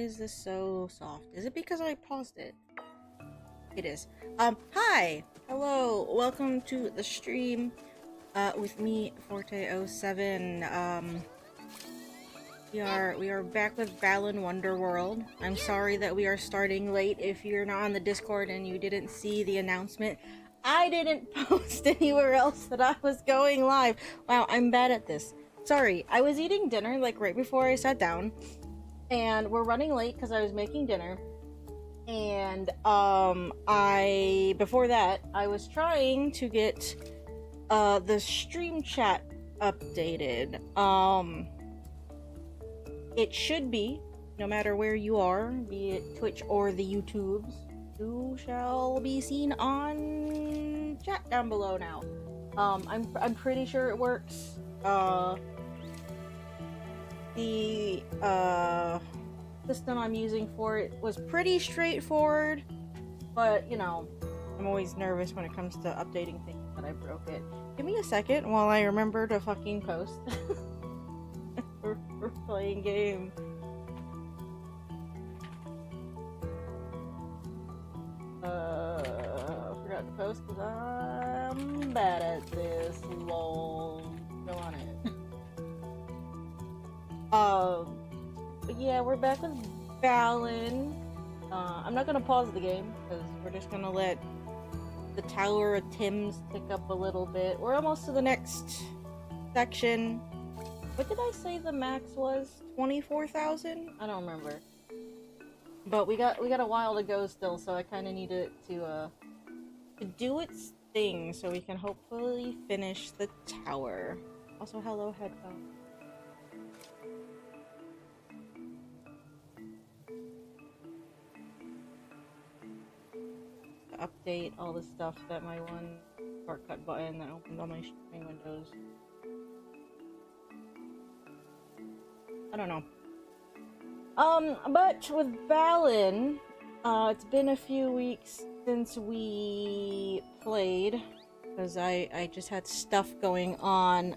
is this so soft? Is it because I paused it? It is. Hi! Hello, welcome to the stream, with me, Forte07. We are back with Balan Wonderworld. I'm sorry that we are starting late. If you're not on the Discord and you didn't see the announcement, I didn't post anywhere else that I was going live. Wow, I'm bad at this. Sorry, I was eating dinner, like, right before I sat down, and we're running late because I was making dinner. And, before that, I was trying to get, the stream chat updated. It should be, no matter where you are, be it Twitch or the YouTubes, you shall be seen on chat down below now. I'm pretty sure it works. The system I'm using for it was pretty straightforward, but, you know, I'm always nervous when it comes to updating things that I broke it. Give me a second while I remember to fucking post. We're playing game. I forgot to post because I'm bad at this. Lol. Go on it. But yeah, we're back with Balan. I'm not gonna pause the game because we're just gonna let the Tower of Tims tick up a little bit. We're almost to the next section. What did I say the max was? 24,000? I don't remember. But we got a while to go still, so I kind of need it to do its thing so we can hopefully finish the tower. Also, hello, headphones. To update all the stuff that my one shortcut button that opened all my streaming windows. I don't know. But with Balan, it's been a few weeks since we played, because I just had stuff going on.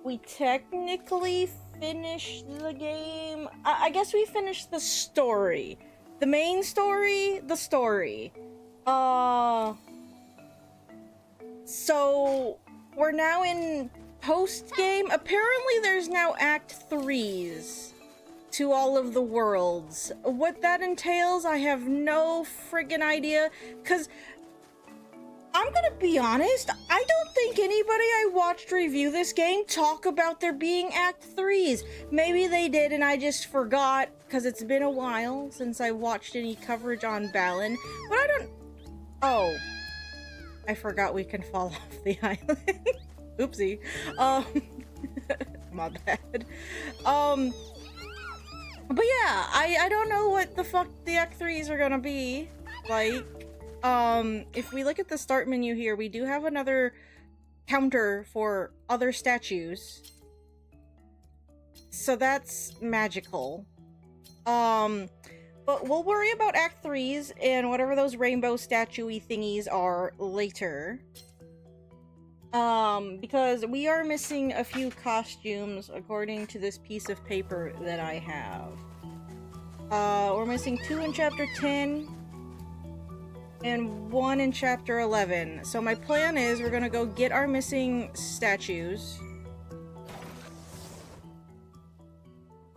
We technically finished the game. I guess we finished the story. The main story, the story. So we're now in post-game. Apparently there's now Act 3s to all of the worlds. What that entails, I have no friggin' idea, because I'm gonna be honest, I don't think anybody I watched review this game talk about there being Act 3s. Maybe they did and I just forgot, because it's been a while since I watched any coverage on Balan, but I don't... Oh. I forgot we can fall off the island. Oopsie. My bad. But yeah, I don't know what the fuck the Act 3s are gonna be like. If we look at the start menu here, we do have another counter for other statues. So that's magical. But we'll worry about Act 3s and whatever those rainbow statue-y thingies are later. Because we are missing a few costumes according to this piece of paper that I have. We're missing 2 in Chapter 10 and 1 in Chapter 11. So my plan is we're gonna go get our missing statues.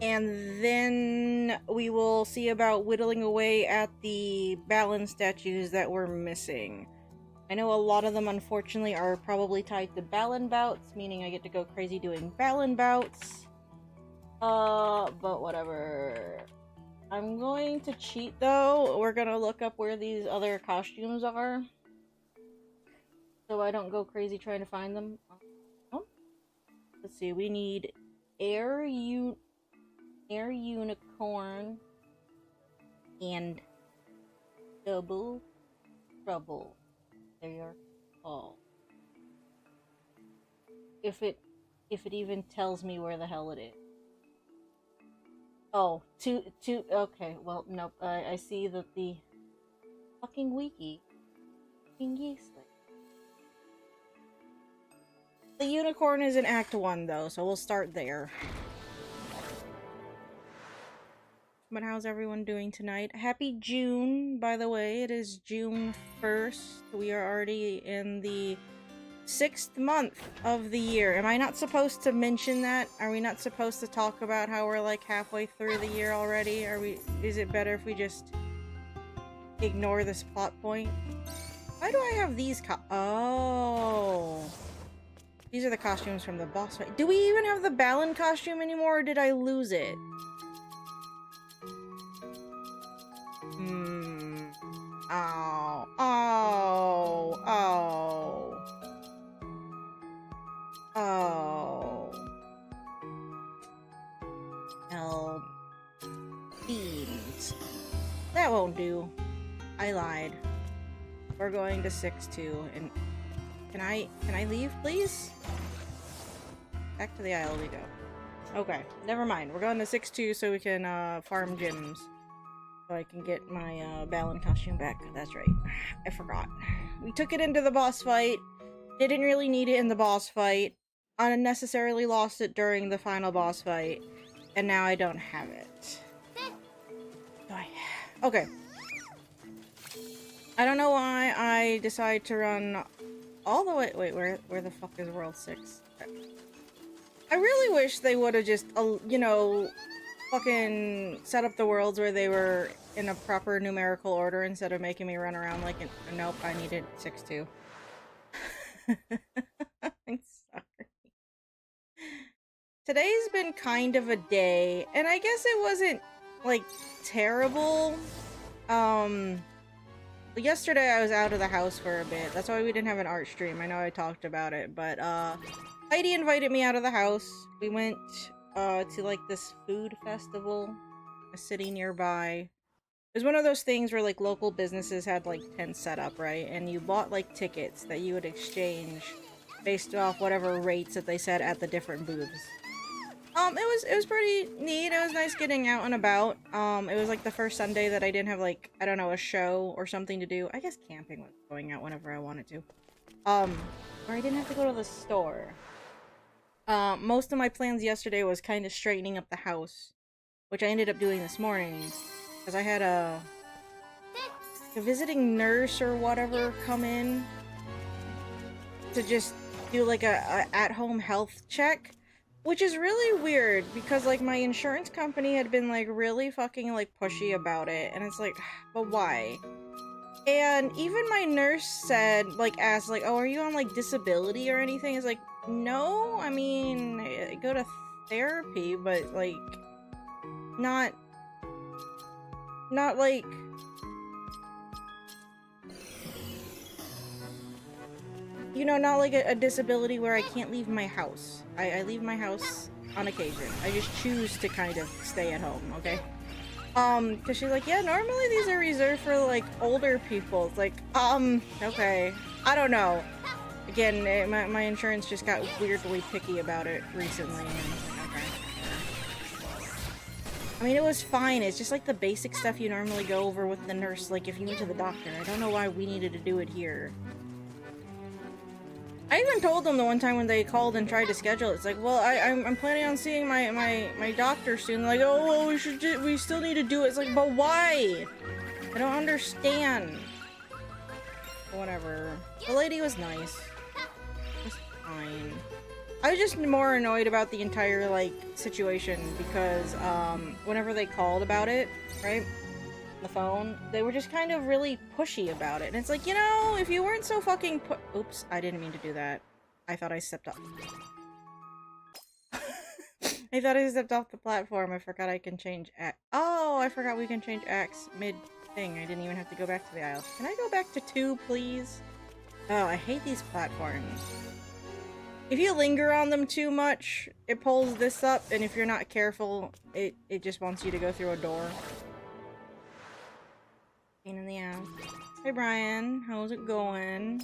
And then we will see about whittling away at the Balan statues that we're missing. I know a lot of them, unfortunately, are probably tied to Balan bouts, meaning I get to go crazy doing Balan bouts. But whatever. I'm going to cheat, though. We're gonna look up where these other costumes are, so I don't go crazy trying to find them. Oh. Let's see, we need Air Unicorn and Double Trouble. They are called. If it even tells me where the hell it is. Oh, okay, well, nope. I see that the fucking wiki. The unicorn is in Act 1, though, so we'll start there. but how's everyone doing tonight? Happy June, by the way. It is June 1st. We are already in the 6th month of the year. Am I not supposed to mention that? Are we not supposed to talk about how we're like halfway through the year already? Is it better if we just ignore this plot point? Why do I have these oh. These are the costumes from the boss fight. Do we even have the Balan costume anymore, or did I lose it? Oh. Oh. Oh. Oh. Hell. Beans. That won't do. I lied. We're going to 6-2, and can I leave, please? Back to the aisle we go. Okay, never mind. We're going to 6-2 so we can farm gems. So I can get my Balan costume back. That's right. I forgot. We took it into the boss fight. Didn't really need it in the boss fight. Unnecessarily lost it during the final boss fight. And now I don't have it. Okay. I don't know why I decided to run all the way. Wait, where the fuck is World 6? I really wish they would have just, you know, fucking set up the worlds where they were in a proper numerical order instead of making me run around like an. Nope, I needed 6-2. I'm sorry. Today's been kind of a day, and I guess it wasn't like terrible. Yesterday I was out of the house for a bit. That's why we didn't have an art stream. I know I talked about it, but Heidi invited me out of the house. We went to like this food festival, a city nearby. It was one of those things where like local businesses had like tents set up, right? And you bought like tickets that you would exchange based off whatever rates that they said at the different booths. It was pretty neat. It was nice getting out and about. It was like the first Sunday that I didn't have like, I don't know, a show or something to do. I guess camping was going out whenever I wanted to. Or I didn't have to go to the store. Most of my plans yesterday was kind of straightening up the house, which I ended up doing this morning, because I had a visiting nurse or whatever come in to just do like a at-home health check, which is really weird because like my insurance company had been like really fucking like pushy about it, and it's like, but why? And even my nurse said, like, asked, like, oh, are you on, like, disability or anything? It's like, no, I mean, I go to therapy, but, like, not, like, you know, not like a disability where I can't leave my house. I leave my house on occasion. I just choose to kind of stay at home, okay? Cause she's like, yeah, normally these are reserved for, like, older people. It's like, okay. I don't know. Again, my insurance just got weirdly picky about it recently, and I was like, okay. I mean, it was fine. It's just, like, the basic stuff you normally go over with the nurse, like, if you went to the doctor. I don't know why we needed to do it here. I even told them the one time when they called and tried to schedule it, it's like, well, I'm planning on seeing my doctor soon. They're like, oh, well, we still need to do it. It's like, but why? I don't understand. Whatever. The lady was nice. It was fine. I was just more annoyed about the entire, like, situation because, whenever they called about it, right? The phone, they were just kind of really pushy about it, and it's like, you know, if you weren't so fucking oops, I didn't mean to do that. I thought I stepped up. I thought I stepped off the platform. I forgot I can change oh, I forgot we can change acts mid-thing. I didn't even have to go back to the aisle. Can I go back to 2, please? Oh, I hate these platforms. If you linger on them too much, it pulls this up, and if you're not careful, it just wants you to go through a door. Pain in the ass. Hey Brian, how's it going?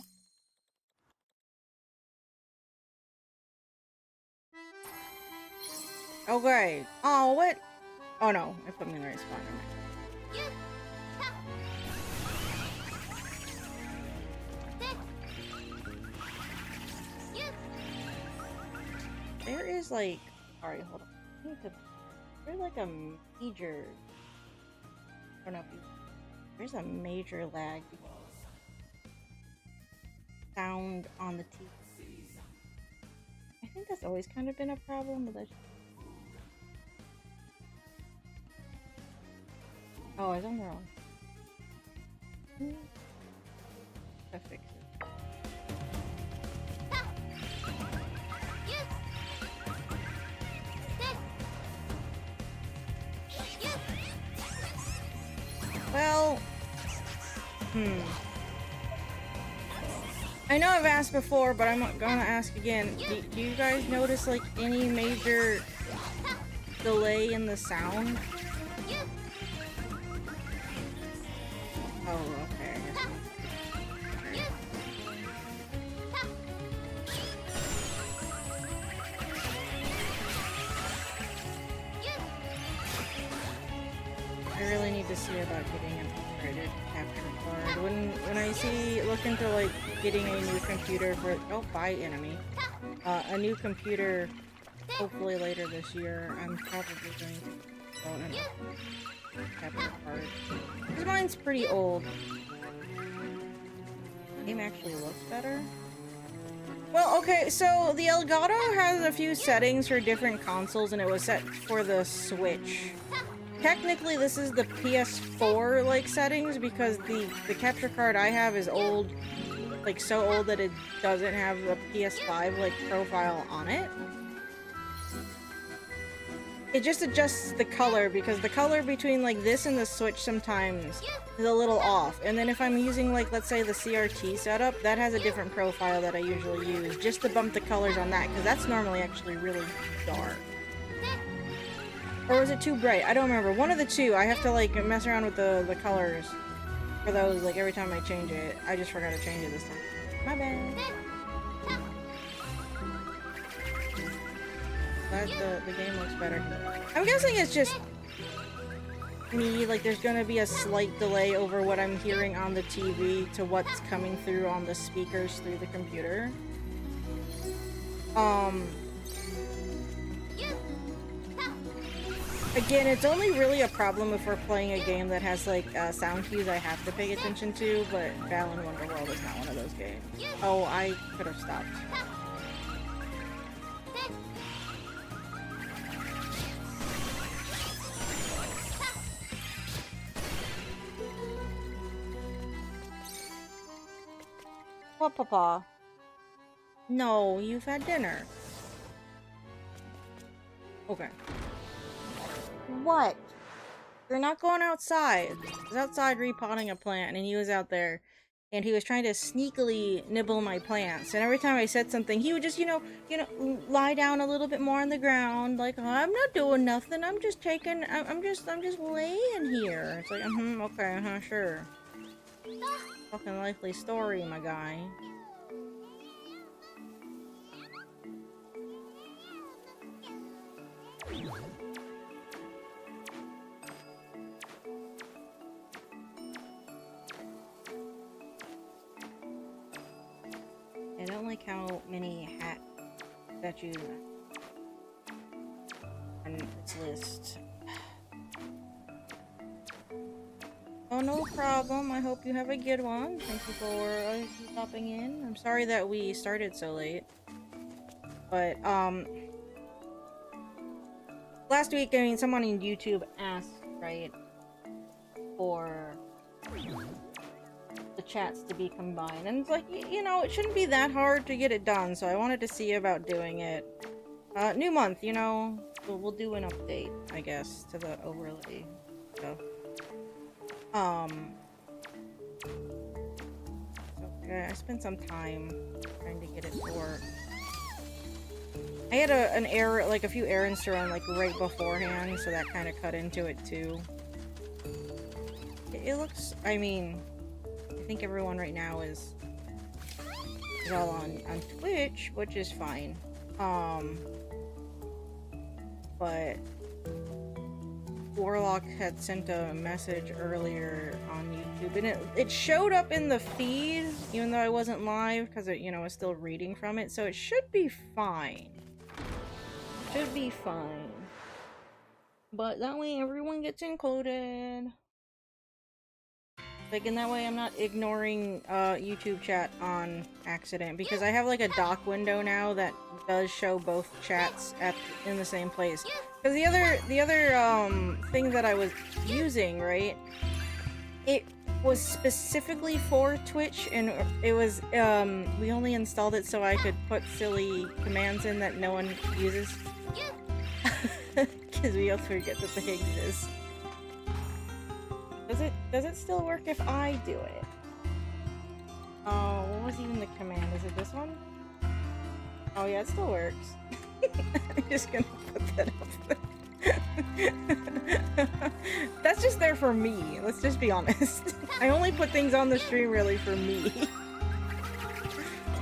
Okay. Oh, what? Oh no, I put me in the right spot. There is like, alright, hold on. There's like a major Oh no, there's a major lag. Sound on the TV. I think that's always kind of been a problem, but that's... Oh, I was on the wrong. I fix it. Well, I know I've asked before, but I'm gonna ask again. Do you guys notice like any major delay in the sound? Oh, okay. I really need to see about getting an upgraded capture card. When I look into like getting a new computer for bye enemy. A new computer hopefully later this year, I'm probably going to own an capture card. Because mine's pretty old. The game actually looks better. Well, okay, so the Elgato has a few settings for different consoles, and it was set for the Switch. Technically, this is the PS4 like settings because the capture card I have is old, like so old that it doesn't have the PS5 like profile on it. It just adjusts the color because the color between like this and the Switch sometimes is a little off. And then if I'm using like, let's say the CRT setup, that has a different profile that I usually use just to bump the colors on that because that's normally actually really dark. Or is it too bright? I don't remember. One of the two. I have to like mess around with the colors for those like every time I change it. I just forgot to change it this time. My bad. Glad the game looks better. I'm guessing it's just me, like there's gonna be a slight delay over what I'm hearing on the TV to what's coming through on the speakers through the computer. Again, it's only really a problem if we're playing a game that has like sound cues I have to pay attention to, but Balan Wonderworld is not one of those games. Oh, I could have stopped. What, Papa? No, you've had dinner. Okay. What? You're not going outside. I was outside repotting a plant, and he was out there, and he was trying to sneakily nibble my plants. And every time I said something, he would just, you know, lie down a little bit more on the ground, like, oh, I'm not doing nothing. I'm just taking. I'm just laying here. It's like, okay, sure. Fucking likely story, my guy. I don't like how many hat statues on this list. Oh, no problem. I hope you have a good one. Thank you for stopping in. I'm sorry that we started so late. But, last week, I mean, someone on YouTube asked, right, for the chats to be combined. And it's like, you know, it shouldn't be that hard to get it done, so I wanted to see about doing it. New month, you know, we'll do an update, I guess, to the overlay stuff. Okay, I spent some time trying to get it to work. I had an error, like a few errands to run, like right beforehand, so that kind of cut into it too. It looks, I mean, I think everyone right now is all on Twitch, which is fine. But Warlock had sent a message earlier on YouTube, and it showed up in the feed, even though I wasn't live, because it, you know, was still reading from it, so it should be fine. Should be fine. But that way everyone gets included. Like, in that way I'm not ignoring YouTube chat on accident, because I have like a dock window now that does show both chats in the same place. Because the other thing that I was using, right, it was specifically for Twitch, and it was we only installed it so I could put silly commands in that no one uses. Because we also forget that they exist. Does it still work if I do it? Oh, what was even the command? Is it this one? Oh yeah, it still works. I'm just gonna put that up there. That's just there for me, let's just be honest. I only put things on the stream really for me.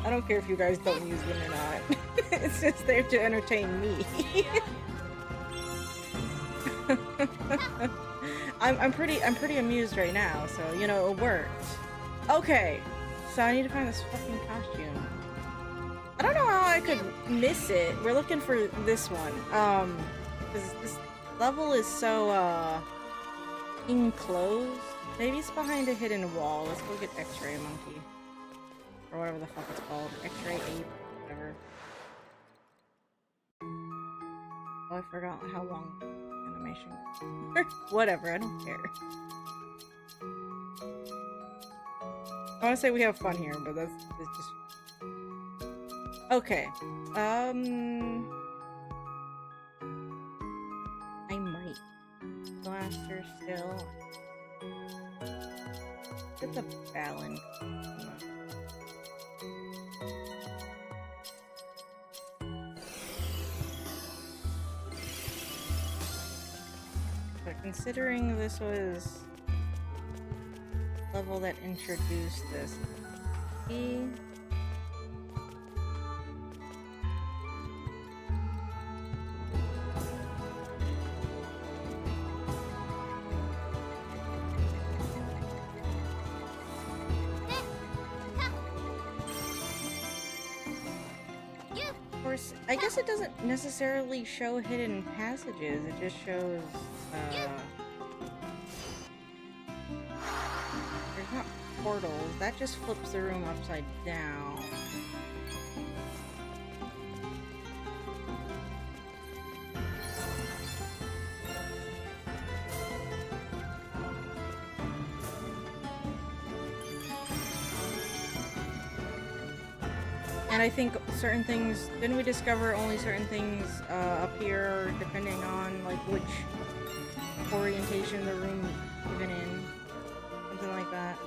I don't care if you guys don't use them or not. It's just there to entertain me. I'm pretty amused right now, so you know it worked. Okay, so I need to find this fucking costume. I don't know how I could miss it. We're looking for this one. Because this level is so enclosed. Maybe it's behind a hidden wall. Let's go get X-Ray Monkey, or whatever the fuck it's called. X-Ray Ape, whatever. Oh, I forgot how long animation. Whatever, I don't care. I want to say we have fun here, but that's just okay. I might blaster still. Get the Balan. Considering this was level that introduced this, of course, I guess it doesn't necessarily show hidden passages, it just shows there's not portals, that just flips the room upside down. And I think certain things, didn't we discover only certain things up here depending on like which orientation the room even in? Something like that.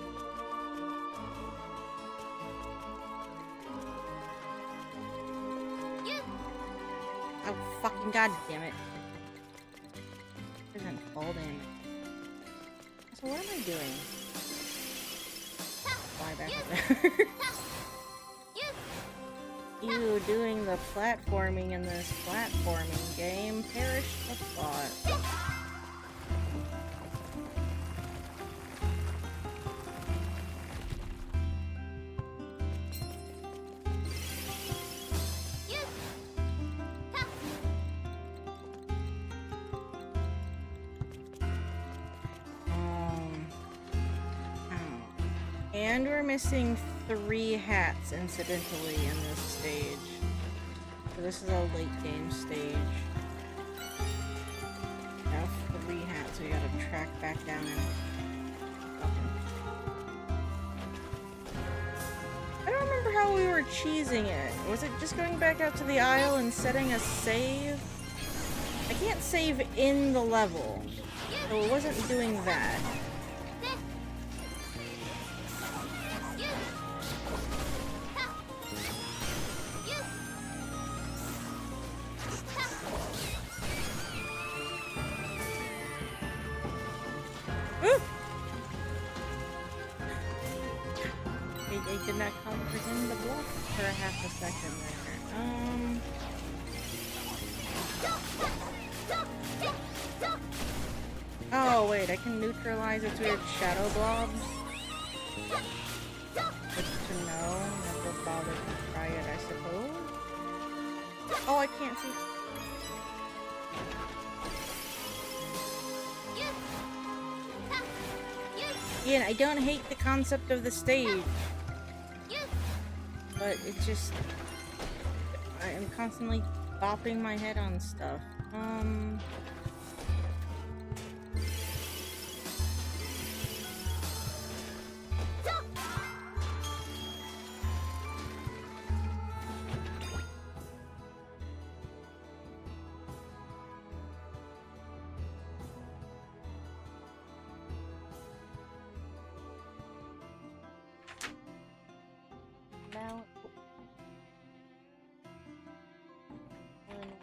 Oh fucking god damn it. Isn't fall damage. So what am I doing? Fly back up there. You doing the platforming in this platforming game. Perish the thought. And we're missing 3 hats, incidentally, in this stage. So this is a late game stage. Now 3 hats, we gotta track back down and... I don't remember how we were cheesing it. Was it just going back out to the aisle and setting a save? I can't save in the level, so it wasn't doing that. I did not comprehend the block for a half a second there. Oh wait, I can neutralize its weird shadow blobs. Good to know. Never bothered to try it, I suppose. Oh, I can't see. Again, I don't hate the concept of the stage, but it's just I am constantly bopping my head on stuff. Now,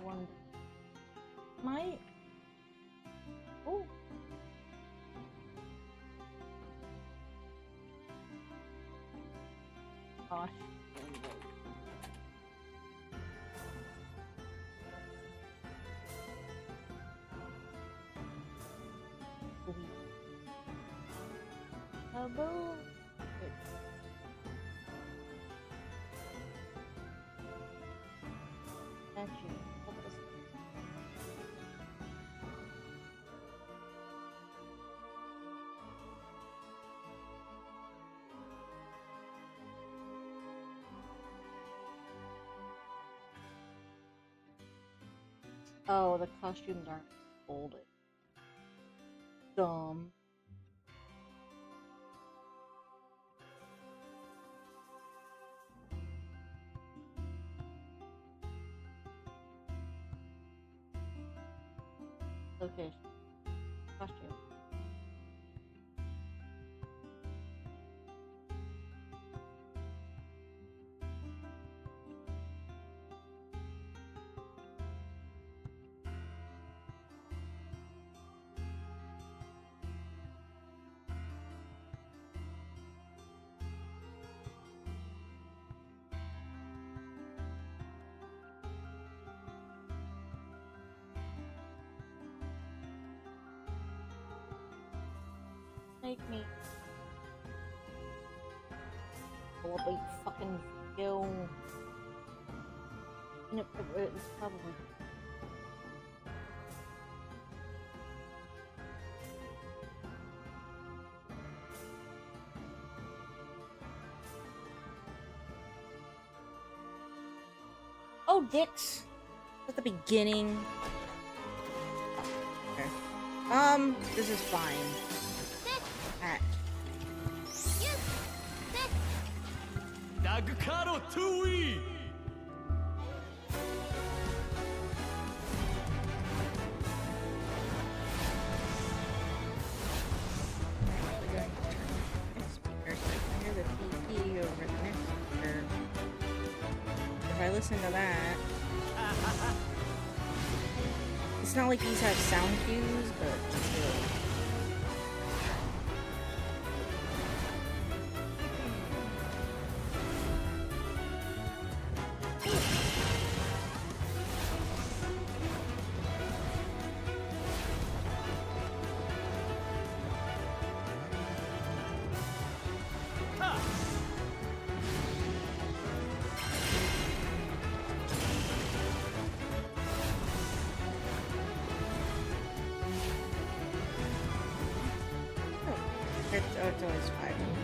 Wonder. My. Oh. Gosh. Hello. Statue. Oh, the costumes aren't folded. Dumb. Location. Costume. Make me pull up a fucking video. It's probably. Oh, dicks! At the beginning. Okay. This is fine. Dagkaro Tui! If I listen to that, it's not like these have sound cues, but still. It's always 5 minutes.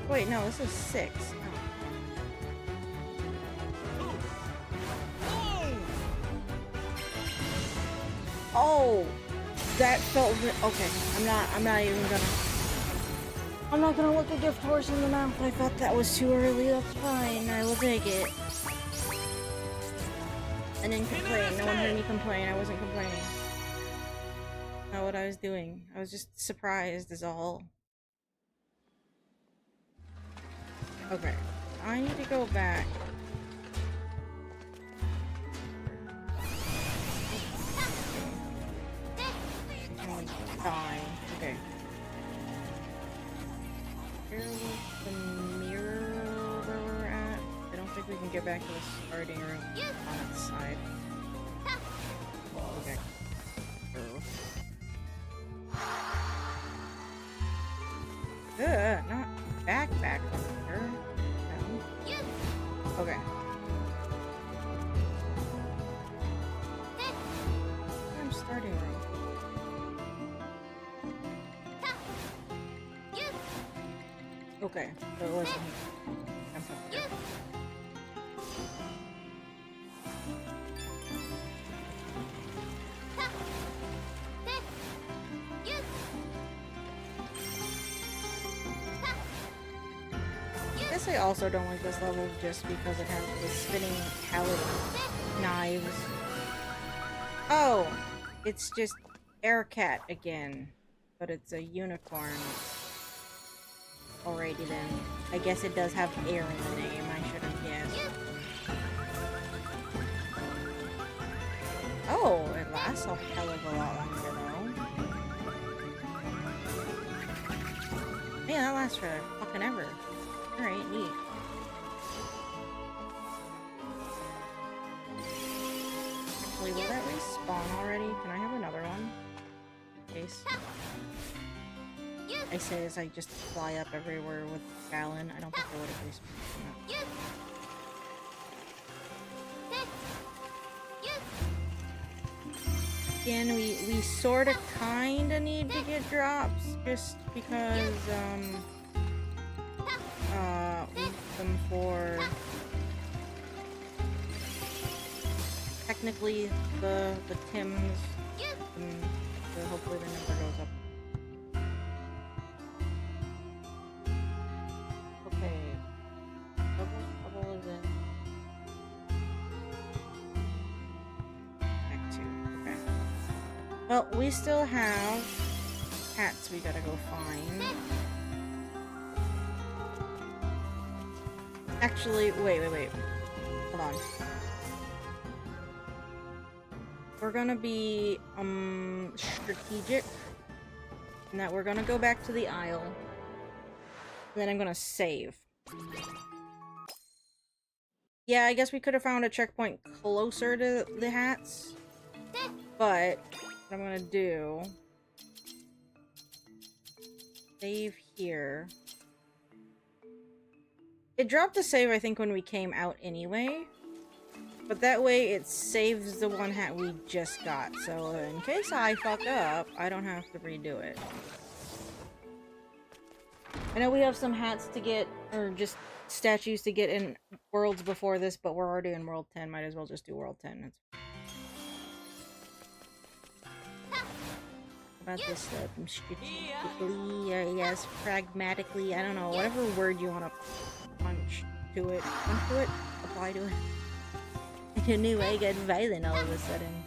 Wait, no, this is 6. Oh, that felt okay. I'm not even gonna. I'm not gonna look a gift horse in the mouth. I thought that was too early. That's fine. I will take it. I didn't complain. No one heard me complain. I wasn't complaining. Not what I was doing. I was just surprised, is all. Okay, I need to go back. Die. Okay. Where was the mirror where we're at? I don't think we can get back to the starting room on its side. Okay. Not back here. No. Okay. I'm starting room. Okay, so it wasn't here. I'm up here. I guess I also don't like this level just because it has the spinning palette knives. Oh! It's just Aircat again. But it's a unicorn. Alrighty then. I guess it does have air in the name, I should have guessed. Oh, it lasts a hell of a lot longer though. Man, that lasts for fucking ever. Alright, neat. Actually, will that respawn already? Can I have another one? In case. I say as I just fly up everywhere with Balan. I don't think I would have respawned. Again, we sorta kinda need to get drops just because we need them for technically the Tims, so hopefully the number goes up. Bubble is in. Act 2. Okay. Well, we still have hats we gotta go find. Actually, wait. Hold on. We're gonna be, strategic. And that we're gonna go back to the aisle. And then I'm gonna save. Yeah, I guess we could have found a checkpoint closer to the hats. But what I'm gonna do... Save here. It dropped the save, I think, when we came out anyway. But that way it saves the one hat we just got. So in case I fuck up, I don't have to redo it. I know we have some hats to get, or just statues to get in worlds before this, but we're already in World 10. Might as well just do World 10. How about this strategically, yes, pragmatically, I don't know, whatever word you want to punch to it, apply to it. I knew I got violent all of a sudden.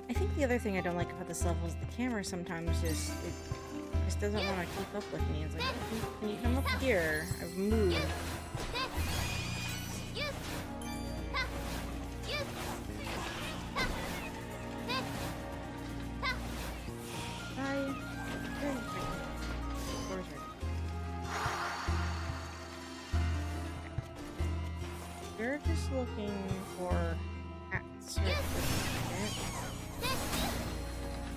I think the other thing I don't like about this level is the camera sometimes just doesn't want to keep up with me. It's like, can you come up here? I've moved. You're just looking for hats right this second.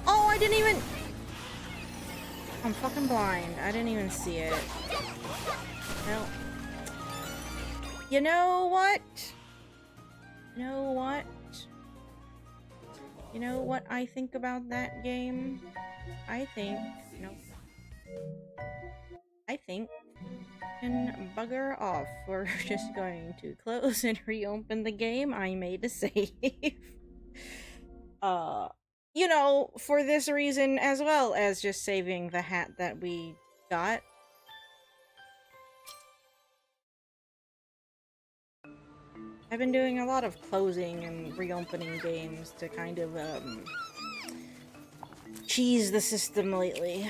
Oh, I didn't even... I'm fucking blind. I didn't even see it. No. You know what? You know what? You know what I think about that game? I think... Nope. I think... can bugger off. We're just going to close and reopen the game. I made a save. You know, for this reason as well as just saving the hat that we got. I've been doing a lot of closing and reopening games to kind of, cheese the system lately.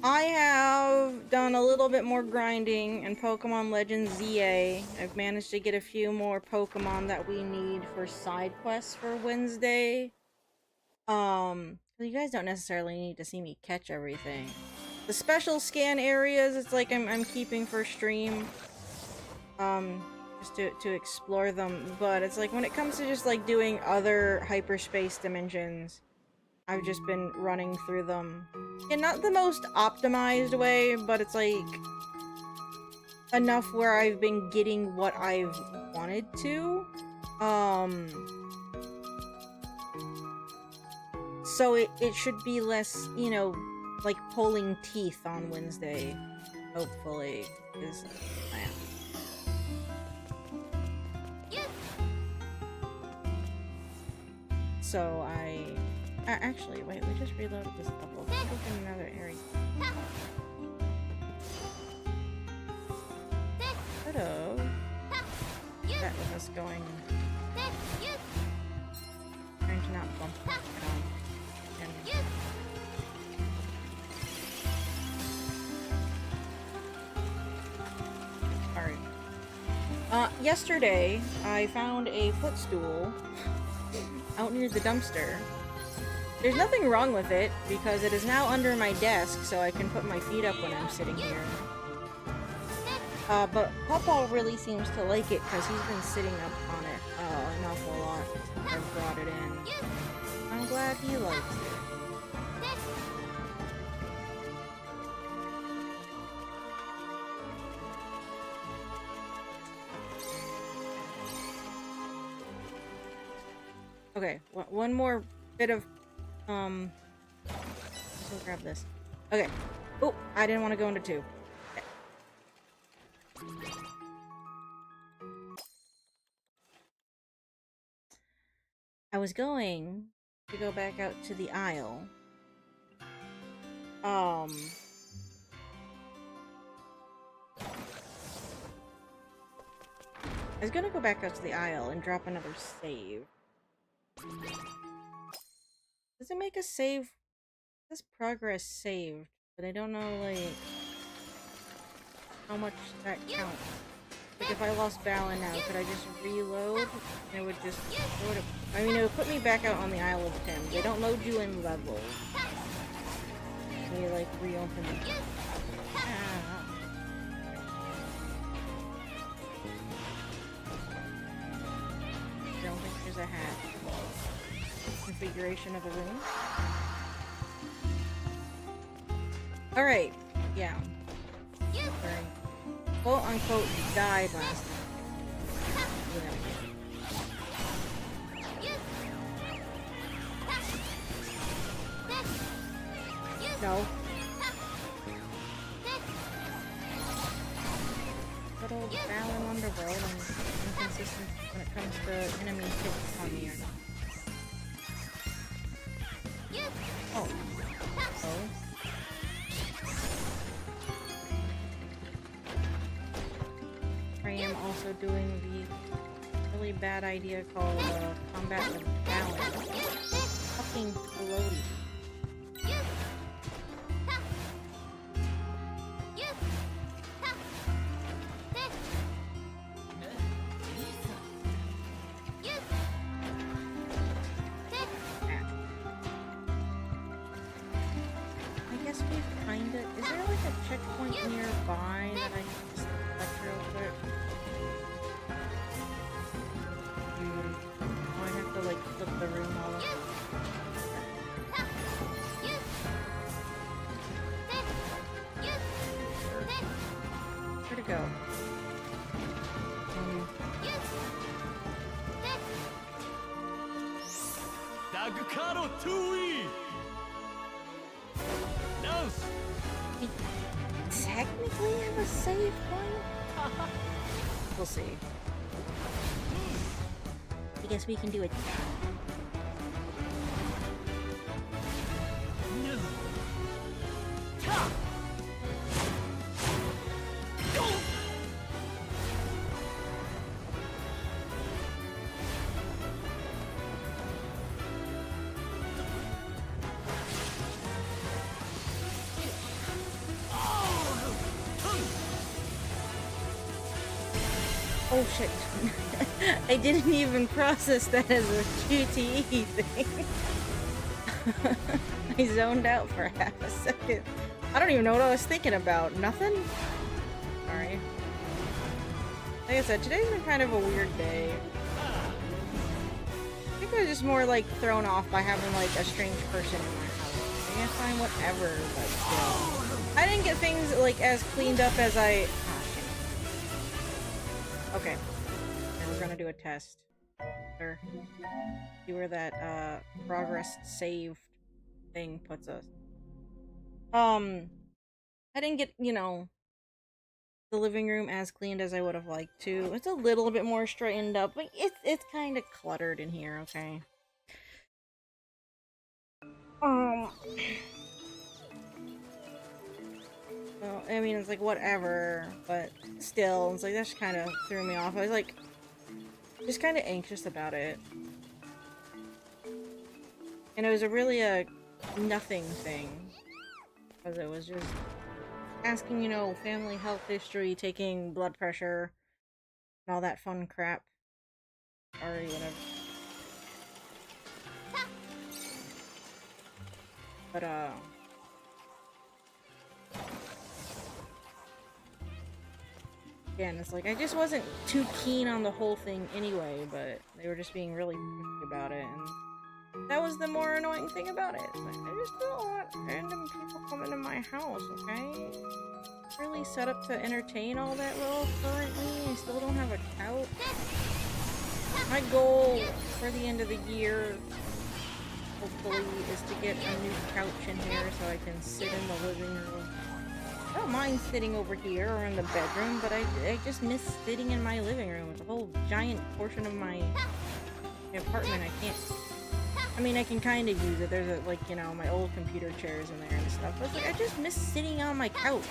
I have done a little bit more grinding in Pokemon Legends ZA. I've managed to get a few more Pokemon that we need for side quests for Wednesday. You guys don't necessarily need to see me catch everything. The special scan areas, it's like I'm keeping for stream. Just to explore them. But it's like when it comes to just like doing other hyperspace dimensions, I've just been running through them. In not the most optimized way, but it's like enough where I've been getting what I've wanted to. So it should be less, you know, like pulling teeth on Wednesday, hopefully. Is so actually, wait, we just reloaded this level. Let's open another area. Hello. That with us going. Trying to not bump it on. Alright. Yesterday, I found a footstool out near the dumpster. There's nothing wrong with it, because it is now under my desk, so I can put my feet up when I'm sitting here. But Papa really seems to like it, because he's been sitting up on it an awful lot since I've brought it in. I'm glad he likes it. Okay, one more bit of, let's go grab this. Okay. Oh, I didn't want to go into 2. Okay. I was going to go back out to the aisle. I was gonna go back out to the aisle and drop another save. Does it make a save? It says progress saved, but I don't know, like, how much that counts. Like, if I lost Balan now, could I just reload? And it would just... I mean, it would put me back out on the Isle of Tim. They don't load you in levels. So you, like, reopen them. Ah. I don't think there's a hat. Configuration of a room. Alright, yeah. Sorry. Quote unquote died last time. No. Good old Balan Wonderworld and inconsistent when it comes to enemy hits on me or not. Oh. Oh. I am also doing the really bad idea called combat with Balan. Fucking floaty. Nearby that I can just select real quick. Oh, I have to like flip the room all up. Where'd it go? Technically have a save point? We'll see. I guess we can do it. Oh shit. I didn't even process that as a QTE thing. I zoned out for half a second. I don't even know what I was thinking about. Nothing? Sorry. Like I said, today's been kind of a weird day. I think I was just more like thrown off by having like a strange person in my house. I guess fine, whatever, but still. I didn't get things like as cleaned up as I... Oh, okay. And we're gonna do a test. Or see where that progress saved thing puts us. I didn't get, you know, the living room as cleaned as I would have liked to. It's a little bit more straightened up, but it's kind of cluttered in here, okay? Well, I mean, it's like whatever, but still, it's like that just kind of threw me off. I was like, just kind of anxious about it. And it was really a nothing thing. Because it was just asking, you know, family health history, taking blood pressure, and all that fun crap. Sorry, whatever. But, again, it's like, I just wasn't too keen on the whole thing anyway, but they were just being really pushy about it, and that was the more annoying thing about it. Like, I just don't want random people coming to my house, okay? Really set up to entertain all that well currently. I still don't have a couch. My goal for the end of the year, hopefully, is to get a new couch in here so I can sit in the living room. I don't mind sitting over here or in the bedroom, but I just miss sitting in my living room. It's a whole giant portion of my apartment. I can't... I mean, I can kind of use it. There's a, like, you know, my old computer chairs in there and stuff. But it's like, I just miss sitting on my couch.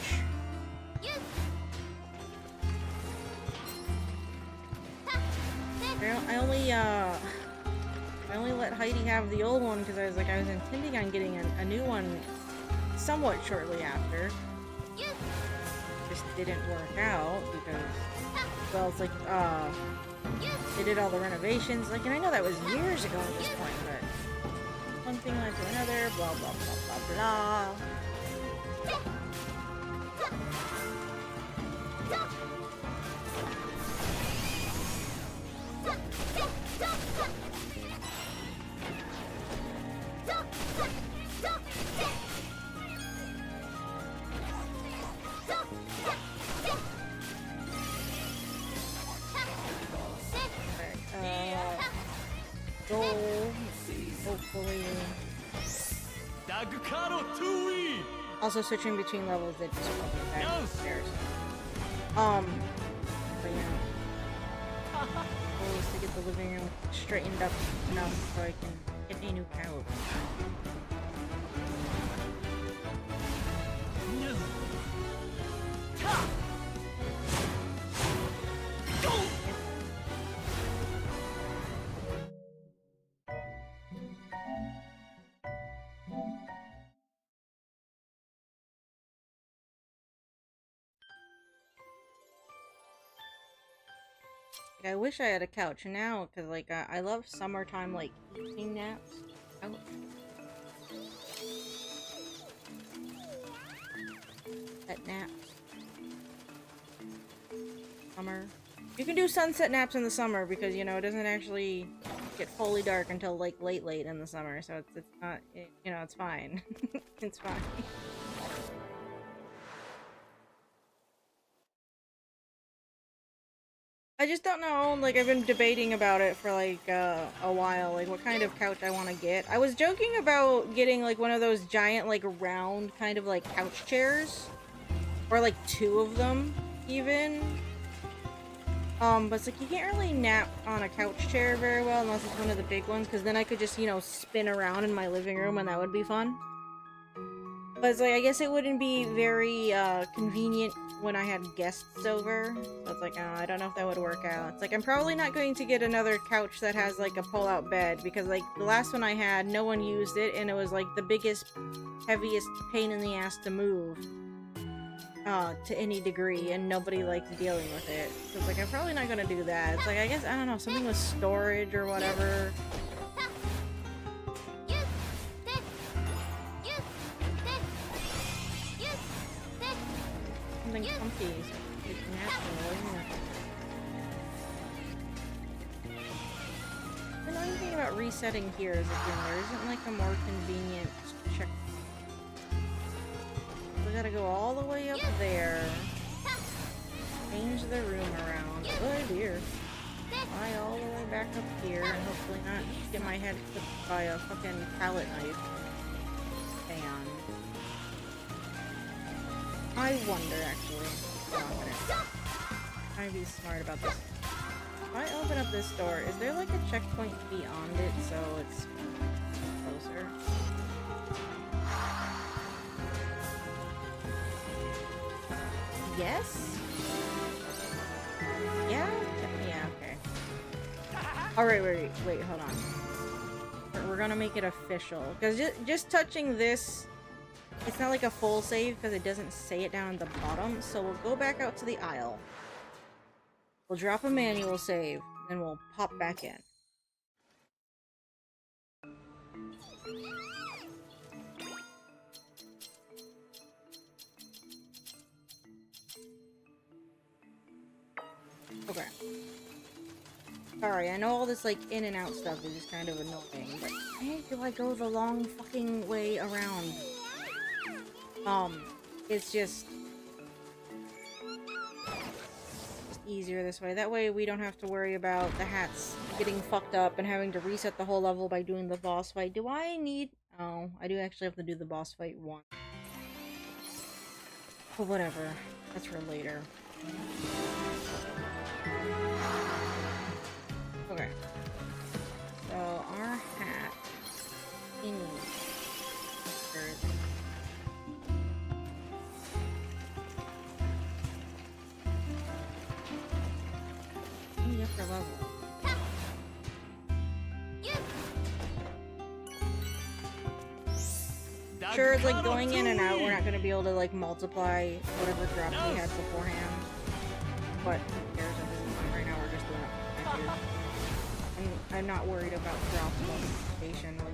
I only let Heidi have the old one because I was intending on getting a new one somewhat shortly after. Just didn't work out because, well, it's like, they did all the renovations, like, and I know that was years ago at this point, but one thing led to another, blah, blah, blah, blah, blah. Goal, hopefully. Also switching between levels that just wasn't that upstairs. But yeah. Goal is to get the living room straightened up enough so I can get a new couch. I wish I had a couch now, because, like, I love summertime, like, evening naps. Ouch. At naps. Summer. You can do sunset naps in the summer, because, you know, it doesn't actually get fully dark until, like, late in the summer, so it's not, you know, it's fine. It's fine. I just don't know, like, I've been debating about it for, like, a while, like, what kind of couch I want to get. I was joking about getting, like, one of those giant, like, round kind of, like, couch chairs. Or, like, 2 of them, even. But it's like, you can't really nap on a couch chair very well unless it's one of the big ones, because then I could just, you know, spin around in my living room and that would be fun. But it's like, I guess it wouldn't be very, convenient when I had guests over. So it's like, I don't know if that would work out. It's like, I'm probably not going to get another couch that has, like, a pull-out bed, because, like, the last one I had, no one used it, and it was, like, the biggest, heaviest pain in the ass to move. To any degree, and nobody liked dealing with it. So it's like, I'm probably not gonna do that. It's like, I guess, I don't know, something with storage or whatever. something comfy. Something natural. The only thing about resetting here is again, there isn't like a more convenient check. We gotta go all the way up there. Change the room around. Oh dear. Fly all the way back up here and hopefully not get my head clipped by a fucking palette knife. And I wonder actually. Trying to be smart about this. If I open up this door, is there like a checkpoint beyond it so it's closer? Yes? Yeah? Yeah, okay. Alright, wait, hold on. We're gonna make it official. Because just touching this, it's not like a full save because it doesn't say it down at the bottom. So we'll go back out to the aisle. We'll drop a manual save, then we'll pop back in. Okay. Sorry, I know all this like in and out stuff is just kind of annoying, but why do I go the long fucking way around? It's just easier this way. That way we don't have to worry about the hats getting fucked up and having to reset the whole level by doing the boss fight. Do I need... Oh, I do actually have to do the boss fight once. But whatever. That's for later. Okay. So, our hat... upper level. Sure, it's like going in and out, we're not gonna be able to like multiply whatever drops we had beforehand. But who cares at this point? Right now we're just doing it. I'm not worried about drop multiplication. Like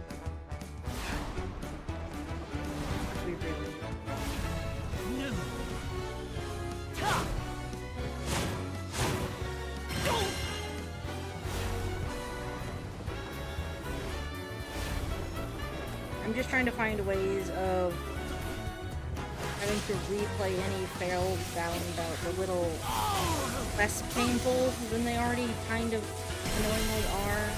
we really I'm just trying to find ways of having to replay any failed Balan bouts a little less painful than they already kind of annoyingly are.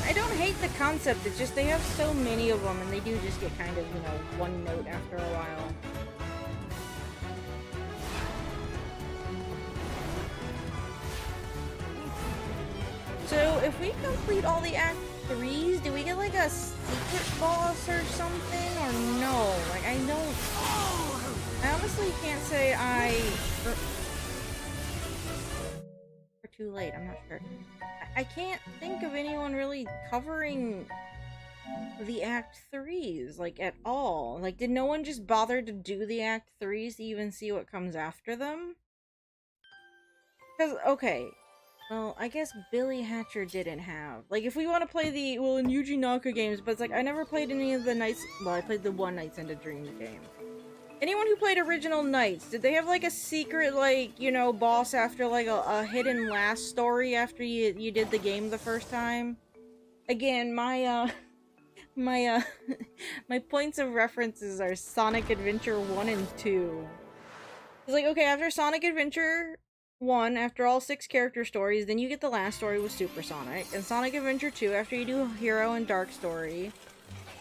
I don't hate the concept, it's just they have so many of them and they do just get kind of, you know, one note after a while. So if we complete all the Act 3s, do we get like a secret boss or something, or no? Like I honestly can't say we're too late, I'm not sure. I can't think of anyone really covering the Act 3s, like at all. Like did no one just bother to do the Act 3s to even see what comes after them? Because, okay. Well, I guess Billy Hatcher didn't have. Like, if we want to play the, well, in Yuji Naka games, but it's like, I never played any of the Nights, well, I played the one Nights into Dreams game. Anyone who played original Nights, did they have, like, a secret, like, you know, boss after, like, a hidden last story after you did the game the first time? Again, my points of references are Sonic Adventure 1 and 2. It's like, okay, after Sonic Adventure 1, after all 6 character stories, then you get the last story with Super Sonic. And Sonic Adventure 2, after you do Hero and Dark story,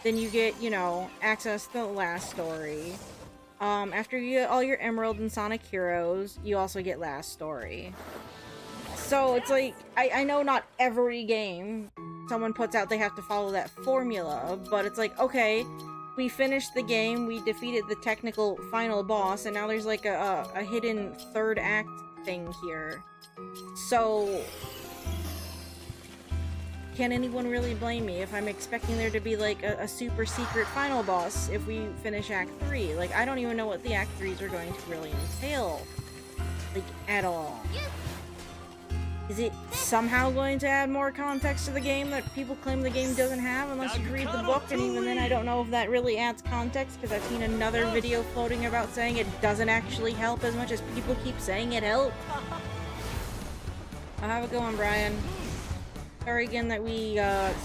then you get, you know, access to the last story. After you get all your Emerald and Sonic Heroes, you also get last story. So it's like, I know not every game someone puts out they have to follow that formula, but it's like, okay, we finished the game, we defeated the technical final boss, and now there's like a hidden third act thing here. So can anyone really blame me if I'm expecting there to be like a super secret final boss if we finish Act 3? Like, I don't even know what the Act 3s are going to really entail, like, at all. Is it somehow going to add more context to the game that people claim the game doesn't have unless you read the book? And even then, I don't know if that really adds context, because I've seen another video floating about saying it doesn't actually help as much as people keep saying it helps. How's it going, Brian? Sorry again that we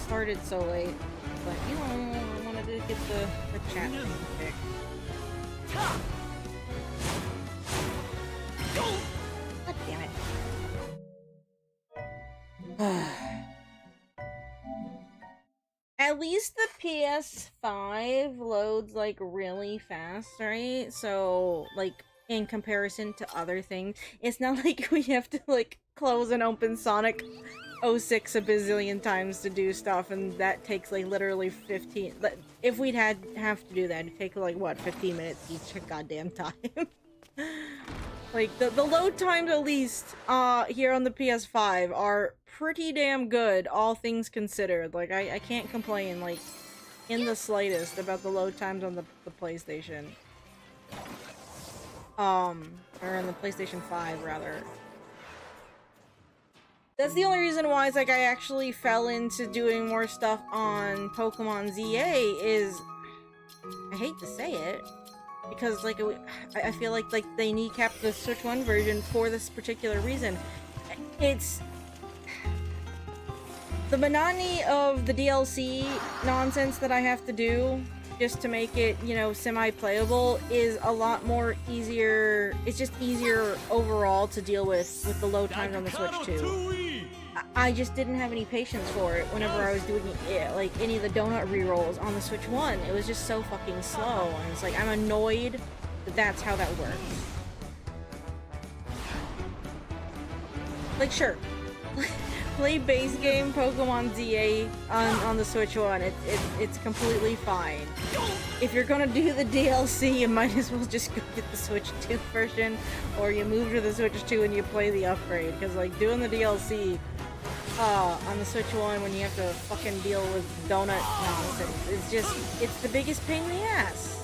started so late, but you know, I wanted to get the chat thing fixed. God damn it. At least the PS5 loads like really fast, right? So like in comparison to other things, it's not like we have to like close and open Sonic 06 a bazillion times to do stuff, and that takes like literally 15. If we'd have to do that, it'd take like what, 15 minutes each goddamn time. Like the load times at least here on the PS5 are pretty damn good, all things considered. Like I can't complain like in the slightest about the load times on the PlayStation. Or on the PlayStation 5 rather. That's the only reason why it's like I actually fell into doing more stuff on Pokemon ZA is, I hate to say it, because like I feel like they kneecapped the Switch 1 version for this particular reason. It's the monotony of the DLC nonsense that I have to do just to make it, you know, semi-playable is a lot more easier. It's just easier overall to deal with the load times on the Switch 2. I just didn't have any patience for it whenever I was doing it, like any of the donut rerolls on the Switch 1. It was just so fucking slow, and it's like I'm annoyed that that's how that works. Like, sure, play base game Pokemon ZA on the Switch 1. It's completely fine. If you're gonna do the DLC, you might as well just go get the Switch 2 version, or you move to the Switch 2 and you play the upgrade, because like doing the DLC on the Switch 1 when you have to fucking deal with donut nonsense, it's the biggest pain in the ass.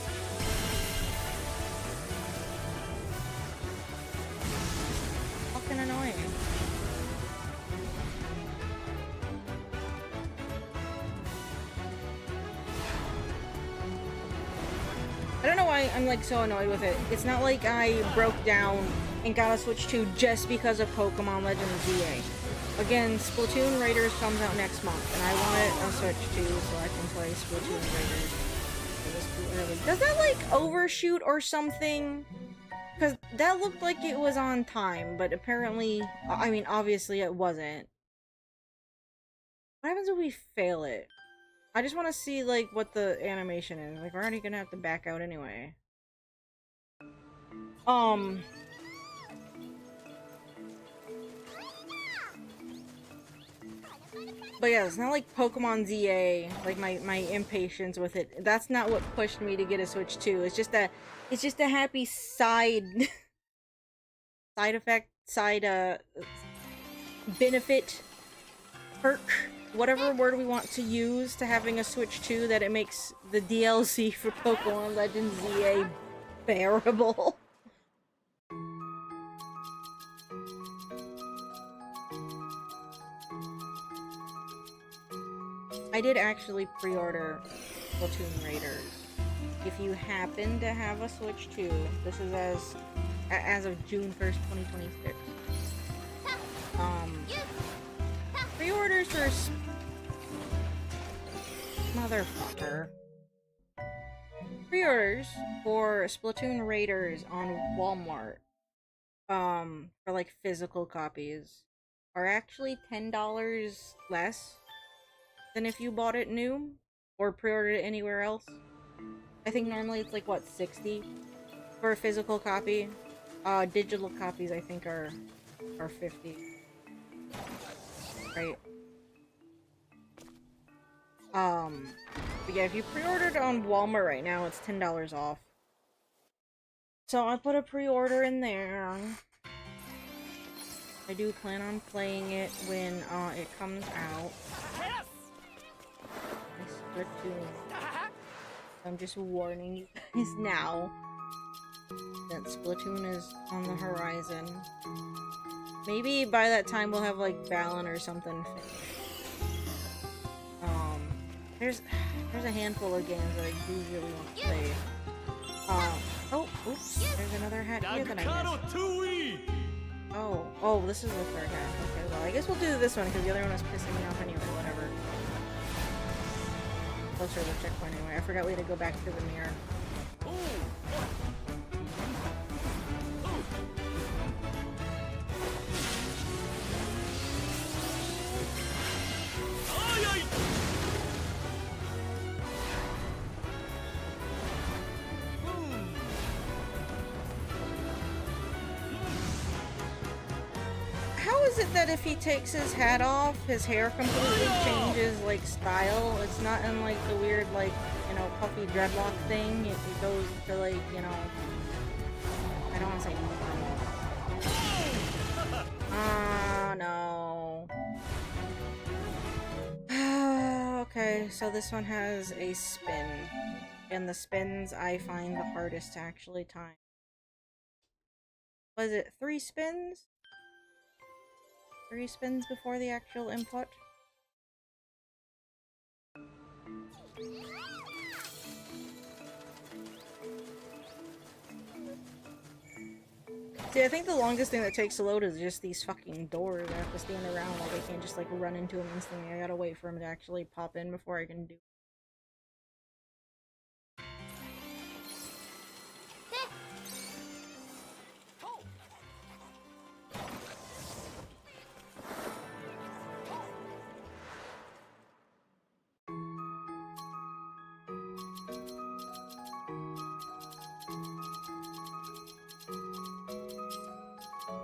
Fucking annoying. I don't know why I'm like so annoyed with it. It's not like I broke down and got a Switch 2 just because of Pokemon Legends ZA. Again, Splatoon Raiders comes out next month, and I want a Switch 2 so I can play Splatoon Raiders. It was too early. Does that like overshoot or something? Because that looked like it was on time, but apparently, I mean, obviously it wasn't. What happens if we fail it? I just want to see like what the animation is. Like, we're already gonna have to back out anyway. But yeah, it's not like Pokemon ZA, like my impatience with it. That's not what pushed me to get a Switch 2. It's just a happy side effect, benefit, perk, whatever word we want to use to having a Switch 2, that it makes the DLC for Pokemon Legends ZA bearable. I did actually pre-order Splatoon Raiders. If you happen to have a Switch 2, this is as of June 1st, 2026. Pre-orders for motherfucker. Pre-orders for Splatoon Raiders on Walmart, for like physical copies, are actually $10 less than if you bought it new or pre-ordered it anywhere else. I think normally it's like what, 60 for a physical copy. Digital copies I think are 50. Right. But yeah, if you pre-ordered on Walmart right now, it's $10 off. So I put a pre-order in there. I do plan on playing it when it comes out. I'm just warning you guys now that Splatoon is on the horizon. Maybe by that time we'll have like Balan or something finished. There's a handful of games that I do really want to play. Oh, oops, there's another hat here that I missed. Oh, this is the third hat. Okay, well, I guess we'll do this one because the other one was pissing me off anyway, whatever. Closer to the checkpoint anyway. I forgot we had to go back to the mirror. How is it that if he takes his hat off, his hair completely changes, like, style? It's not in, like, the weird, like, you know, puffy dreadlock thing. It goes to, like, you know... I don't want to say normal. Ah, no. Okay, so this one has a spin. And the spins I find the hardest to actually time. Was it 3 spins? 3 spins before the actual input? See, I think the longest thing that takes to load is just these fucking doors. I have to stand around, like I can't just like run into them instantly. I gotta wait for them to actually pop in before I can do.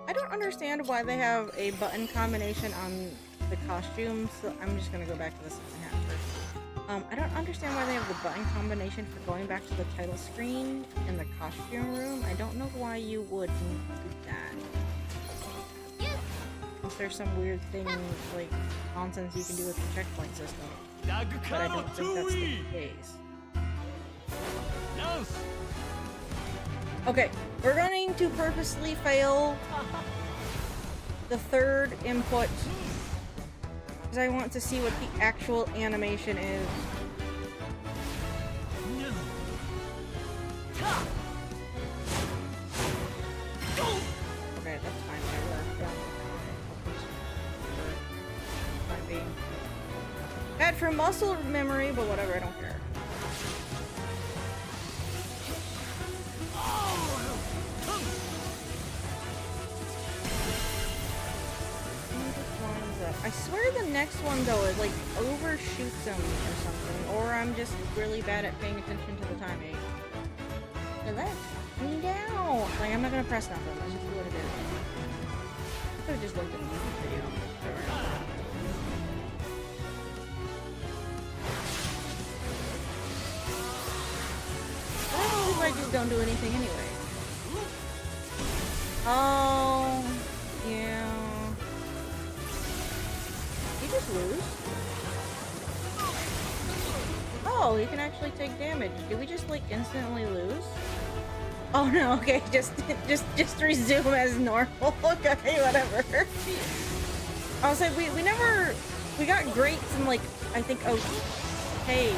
I don't understand why they have a button combination on the costumes, so I'm just gonna go back to this hat first. I don't understand why they have the button combination for going back to the title screen in the costume room. I don't know why you would do that. Unless there's some weird thing, like, nonsense you can do with the checkpoint system. But I don't think that's the case. Okay, we're going to purposely fail the third input because I want to see what the actual animation is. Okay, that's fine. Might be bad for muscle memory, but whatever, I don't care. I swear the next one though, it like overshoots him or something, or I'm just really bad at paying attention to the timing. Let me down! Like, I'm not gonna press nothing, let's just do what it is. I could've just looked at the video. I don't know if I just don't do anything anyway. Oh, yeah. Just lose? Oh, he can actually take damage. Did we just like instantly lose? Oh no, okay, just resume as normal. Okay, whatever. I was like, we got greats and like, I think, oh, hey.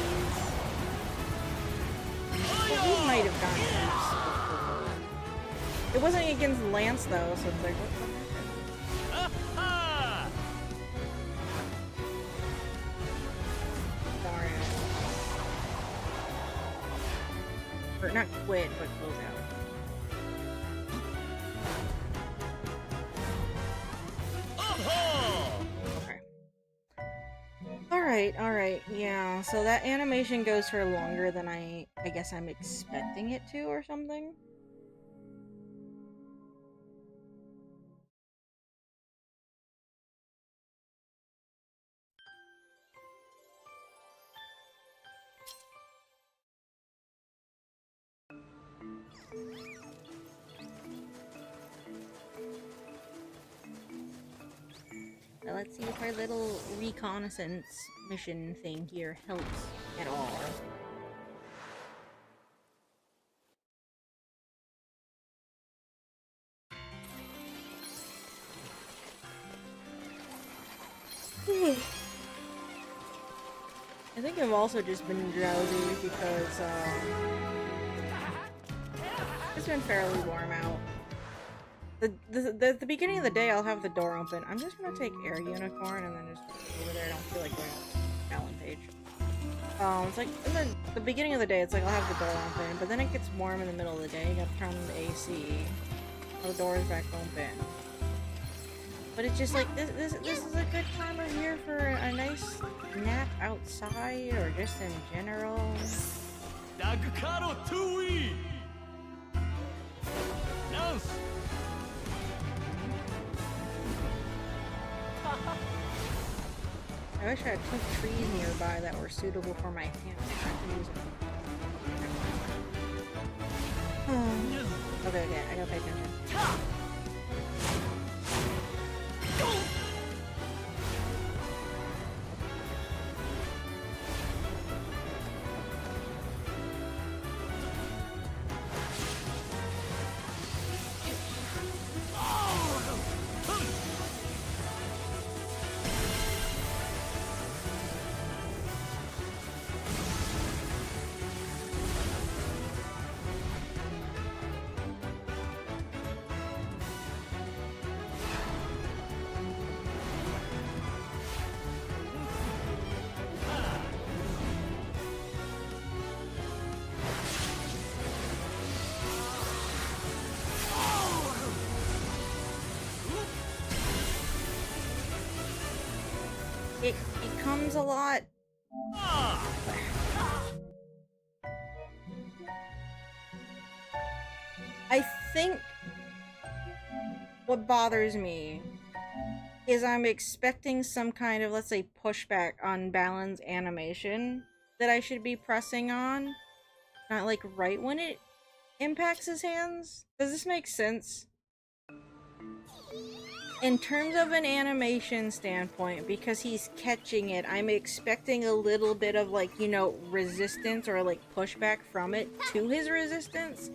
Well, we might have gotten it. It wasn't against Lance though, so it's like, what the heck? Or not quit, but close out. Okay. Alright, yeah. So that animation goes for longer than I guess I'm expecting it to or something. So let's see if our little reconnaissance mission thing here helps at all. I think I've also just been drowsy because, it's been fairly warm out. The beginning of the day, I'll have the door open. I'm just gonna take Air Unicorn and then just over there. I don't feel like going up to Balan page. It's like in the beginning of the day, it's like I'll have the door open, but then it gets warm in the middle of the day. You gotta turn on the AC. The door is back open. But it's just like this is a good time of year for a nice nap outside or just in general. I wish I had 2 trees nearby that were suitable for my camp. I can use them. Okay, I gotta pay attention. It comes a lot. I think what bothers me is I'm expecting some kind of, let's say, pushback on Balan's animation that I should be pressing on. Not like right when it impacts his hands. Does this make sense? In terms of an animation standpoint, because he's catching it, I'm expecting a little bit of, like, you know, resistance or, like, pushback from it to his resistance.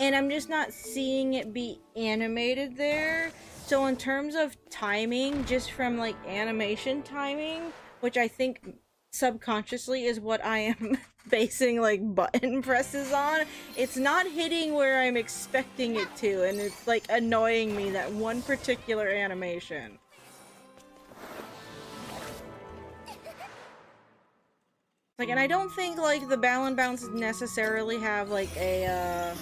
And I'm just not seeing it be animated there. So in terms of timing, just from, like, animation timing, which I think subconsciously is what I am basing, like, button presses on, it's not hitting where I'm expecting it to, and it's, like, annoying me, that one particular animation. Like, and I don't think, like, the Balan bounces necessarily have, like, a,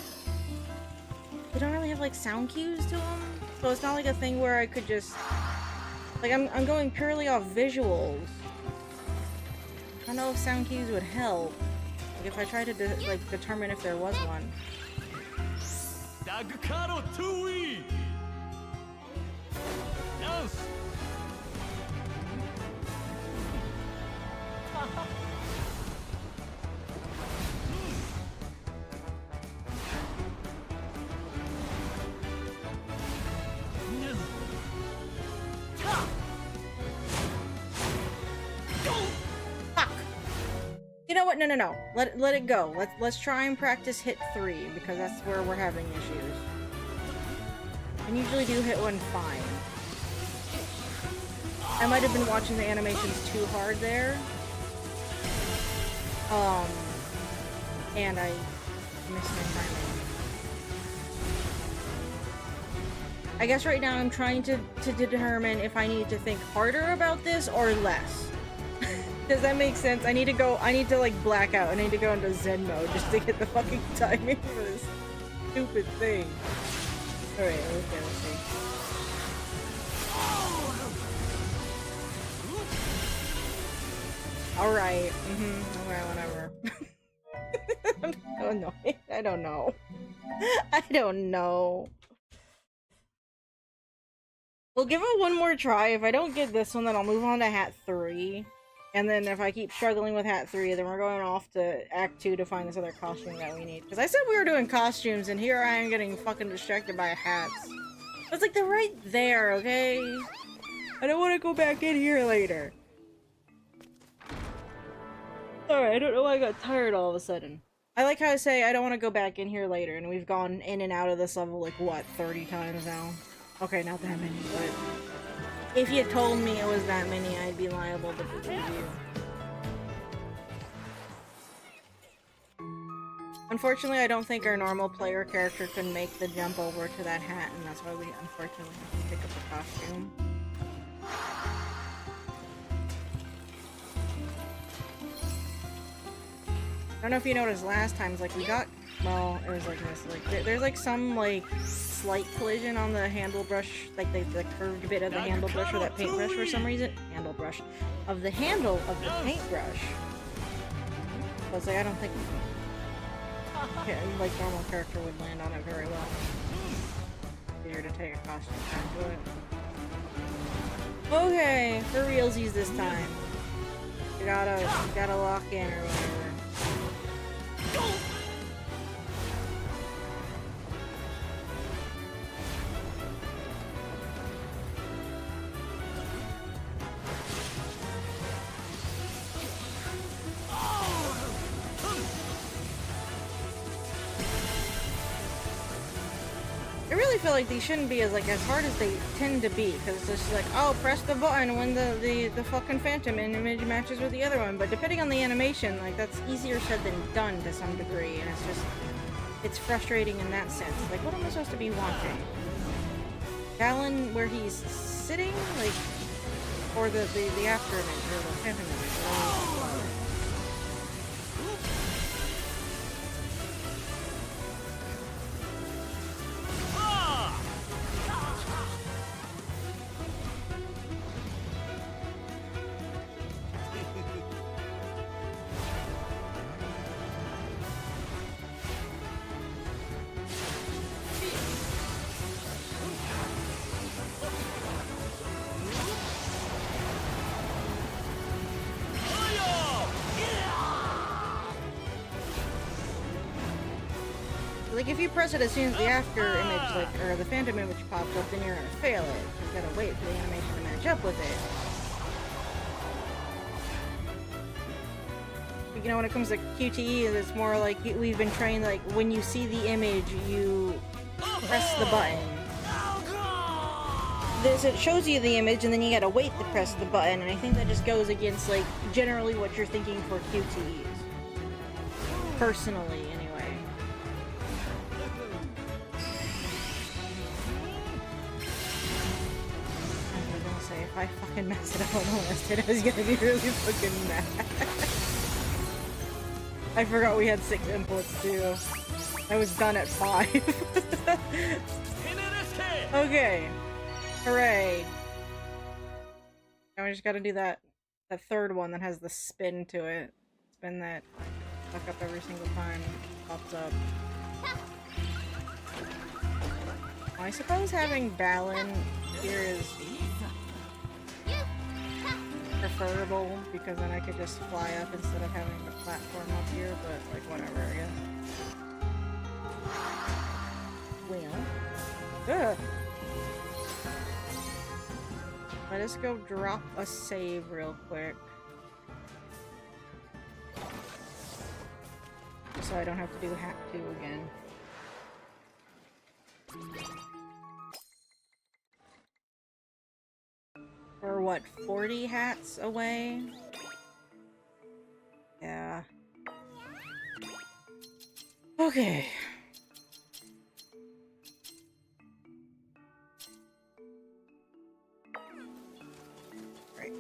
they don't really have, like, sound cues to them, so it's not like a thing where I could just, like, I'm going purely off visuals. I don't know if sound cues would help. Like, if I tried to determine if there was one. You know what? No. Let it go. Let's try and practice hit 3, because that's where we're having issues. I usually do hit 1 fine. I might have been watching the animations too hard there. And I missed my timing. I guess right now I'm trying to determine if I need to think harder about this or less. Does that make sense? I need to like black out. I need to go into Zen mode just to get the fucking timing for this stupid thing. Alright, let's see. Alright, alright, whatever. I'm so annoyed. I don't know. I don't know. We'll give it one more try. If I don't get this one, then I'll move on to Hat 3. And then if I keep struggling with Hat 3, then we're going off to Act 2 to find this other costume that we need. Because I said we were doing costumes, and here I am getting fucking distracted by hats. It's like, they're right there, okay? I don't want to go back in here later. Alright, I don't know why I got tired all of a sudden. I like how I say I don't want to go back in here later, and we've gone in and out of this level, like, what, 30 times now? Okay, not that many, but... If you told me it was that many, I'd be liable to believe you. Unfortunately, I don't think our normal player character could make the jump over to that hat, and that's why we unfortunately have to pick up a costume. I don't know if you noticed last time, like we got, well, it was like this, like there's like some like slight collision on the handle brush, like the curved bit of the handle brush or that paintbrush for some reason. Handle brush of the handle of the paintbrush. I was like, I don't think like normal character would land on it very well. Easier to take a costume to it. Okay, for realsies this time. You gotta lock in or whatever. I really feel like these shouldn't be as hard as they tend to be, because it's just like, oh, press the button when the fucking phantom image matches with the other one. But depending on the animation, like, that's easier said than done to some degree, and it's frustrating in that sense. Like, what am I supposed to be watching? Balan where he's sitting, like, or the after image or the phantom image. Like, if you press it as soon as the after image, like, or the phantom image pops up, then you're gonna fail it. You gotta wait for the animation to match up with it. You know, when it comes to QTE, it's more like we've been trained, like, when you see the image, you press the button. It shows you the image, and then you gotta wait to press the button, and I think that just goes against, like, generally what you're thinking for QTEs. Personally, anyway. If I fucking mess it up on the list, I was gonna be really fucking mad. I forgot we had 6 inputs too. I was done at 5. Okay. Hooray. Now we just gotta do that third one that has the spin to it. Spin that fuck up every single time it pops up. I suppose having Balan here is preferable, because then I could just fly up instead of having the platform up here, but like whatever, I guess. Well, ugh. Let us go drop a save real quick, so I don't have to do Hack 2 again. We're what, 40 hats away? Yeah. Okay. Right.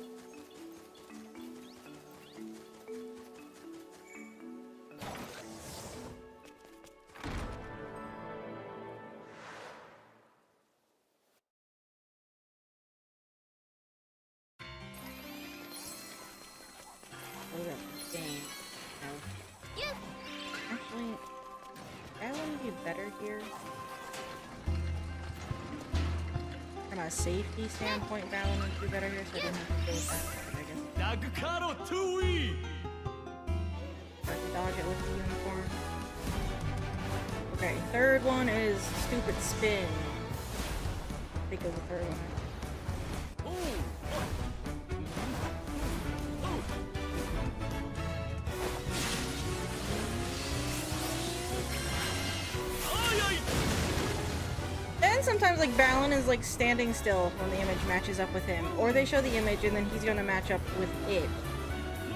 Actually, Balan would be better here. From a safety standpoint, Balan would be better here, so I didn't have to go with that, I guess. I have to dodge it with the uniform. Okay, third one is stupid spin. I think it was the third one. sometimes like Balan is like standing still when the image matches up with him, or they show the image and then he's gonna match up with it.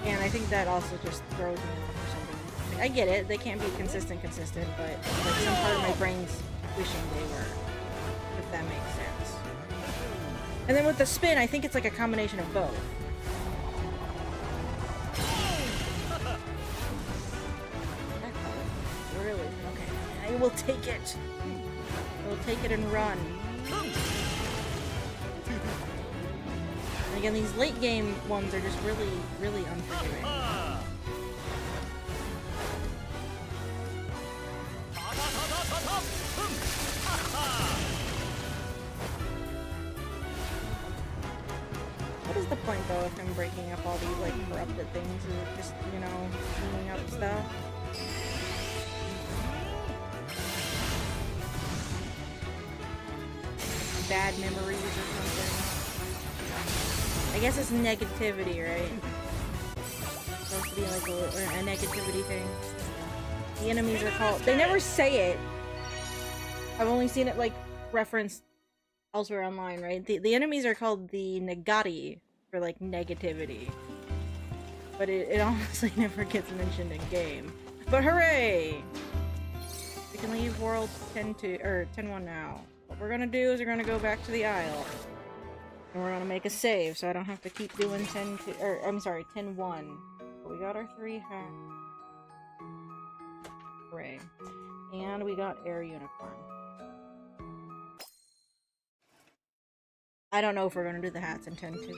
And I think that also just throws me off or something. Like, I get it, they can't be consistent, but like some part of my brain's wishing they were. If that makes sense. And then with the spin, I think it's like a combination of both. Really? Okay. I will take it. I will take it and run. And again, these late game ones are just really, really unforgiving. What is the point though if I'm breaking up all these like corrupted things? Is it just, you know, cleaning up stuff? Bad memories or something. I guess it's negativity, right? It's supposed to be like a negativity thing. The enemies are called... They never say it. I've only seen it like referenced elsewhere online, right? The enemies are called the Negati for like negativity. But it honestly never gets mentioned in game. But hooray! We can leave world 10-1 now. What we're gonna do is we're gonna go back to the Isle. And we're gonna make a save so I don't have to keep doing 10-2, or I'm sorry, 10-1. But we got our 3 hacks. Hooray. And we got Air Unicorn. I don't know if we're gonna do the hats in 10-2.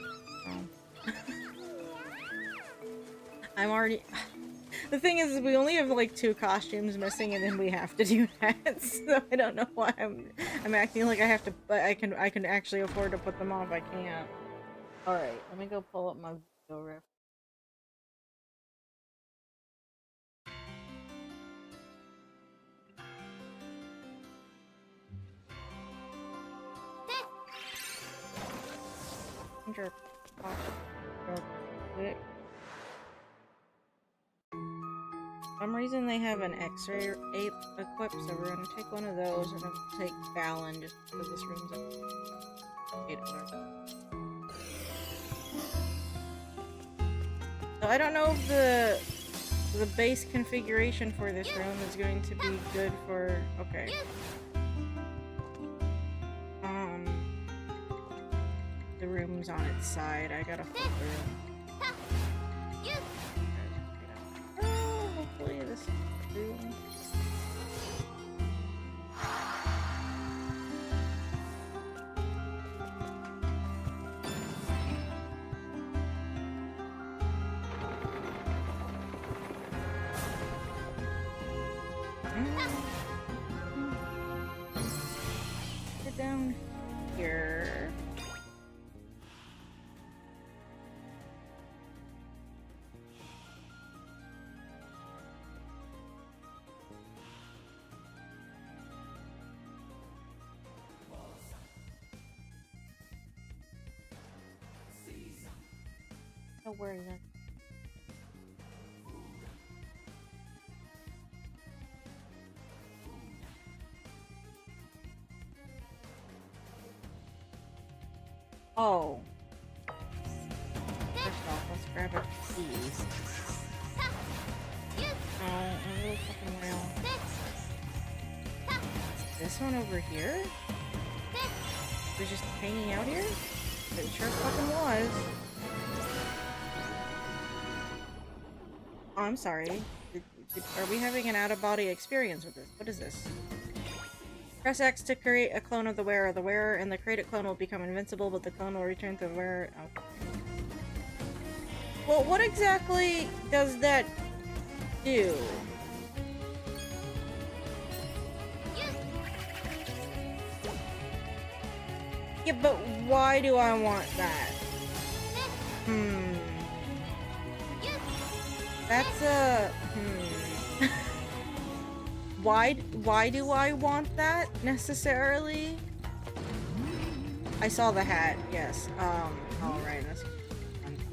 I'm already... The thing is, we only have like 2 costumes missing, and then we have to do hats. So I don't know why I'm acting like I have to, but I can actually afford to put them on if I can't. All right, let me go pull up my video ref. For some reason they have an X-ray ape equipped, so we're gonna take one of those and then take Balan just because this room's So I don't know if the base configuration for this room is going to be good for... Okay. The room's on its side. I gotta flip the room. Hopefully this is true. Get down here. Oh, where is that? Oh. First off, let's grab a piece. Oh, a little fucking rail. This one over here? It was just hanging out here? It sure fucking was. Oh, I'm sorry. Are we having an out-of-body experience with this? What is this? Press X to create a clone of the wearer. The wearer and the created clone will become invincible, but the clone will return to the wearer. Oh. Well, what exactly does that do? Yeah, but why do I want that? That's a... Why do I want that, necessarily? I saw the hat, yes. Alright, that's...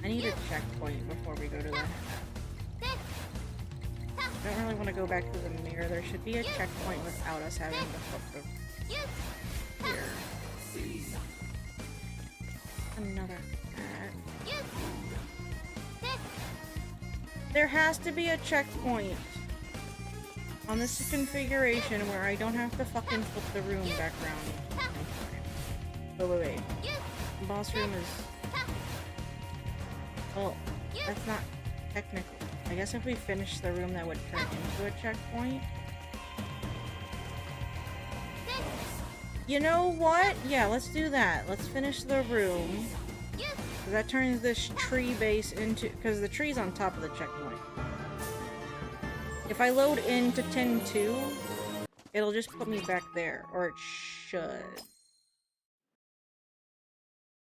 I need a checkpoint before we go to the hat. I don't really want to go back to the mirror. There should be a checkpoint without us having to flip the... Here. There has to be a checkpoint on this configuration where I don't have to fucking flip the room back around. Oh, wait. The boss room is... Well, that's not technical. I guess if we finish the room, that would turn into a checkpoint. You know what? Yeah, let's do that. Let's finish the room. That turns this tree base into... Because the tree's on top of the checkpoint. If I load into 10-2, it'll just put me back there. Or it should.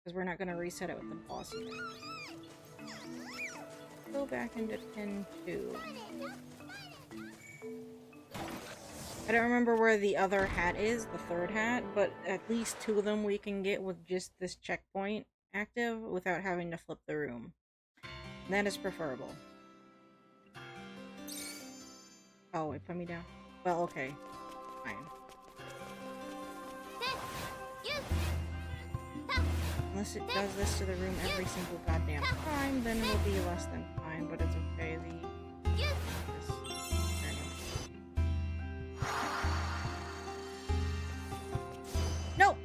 Because we're not going to reset it with the boss yet. Go back into 10-2. I don't remember where the other hat is, the third hat, but at least 2 of them we can get with just this checkpoint active without having to flip the room. And that is preferable. Oh, it put me down? Well, okay. Fine. Unless it does this to the room every single goddamn time, then it'll be less than fine, but it's okay. No!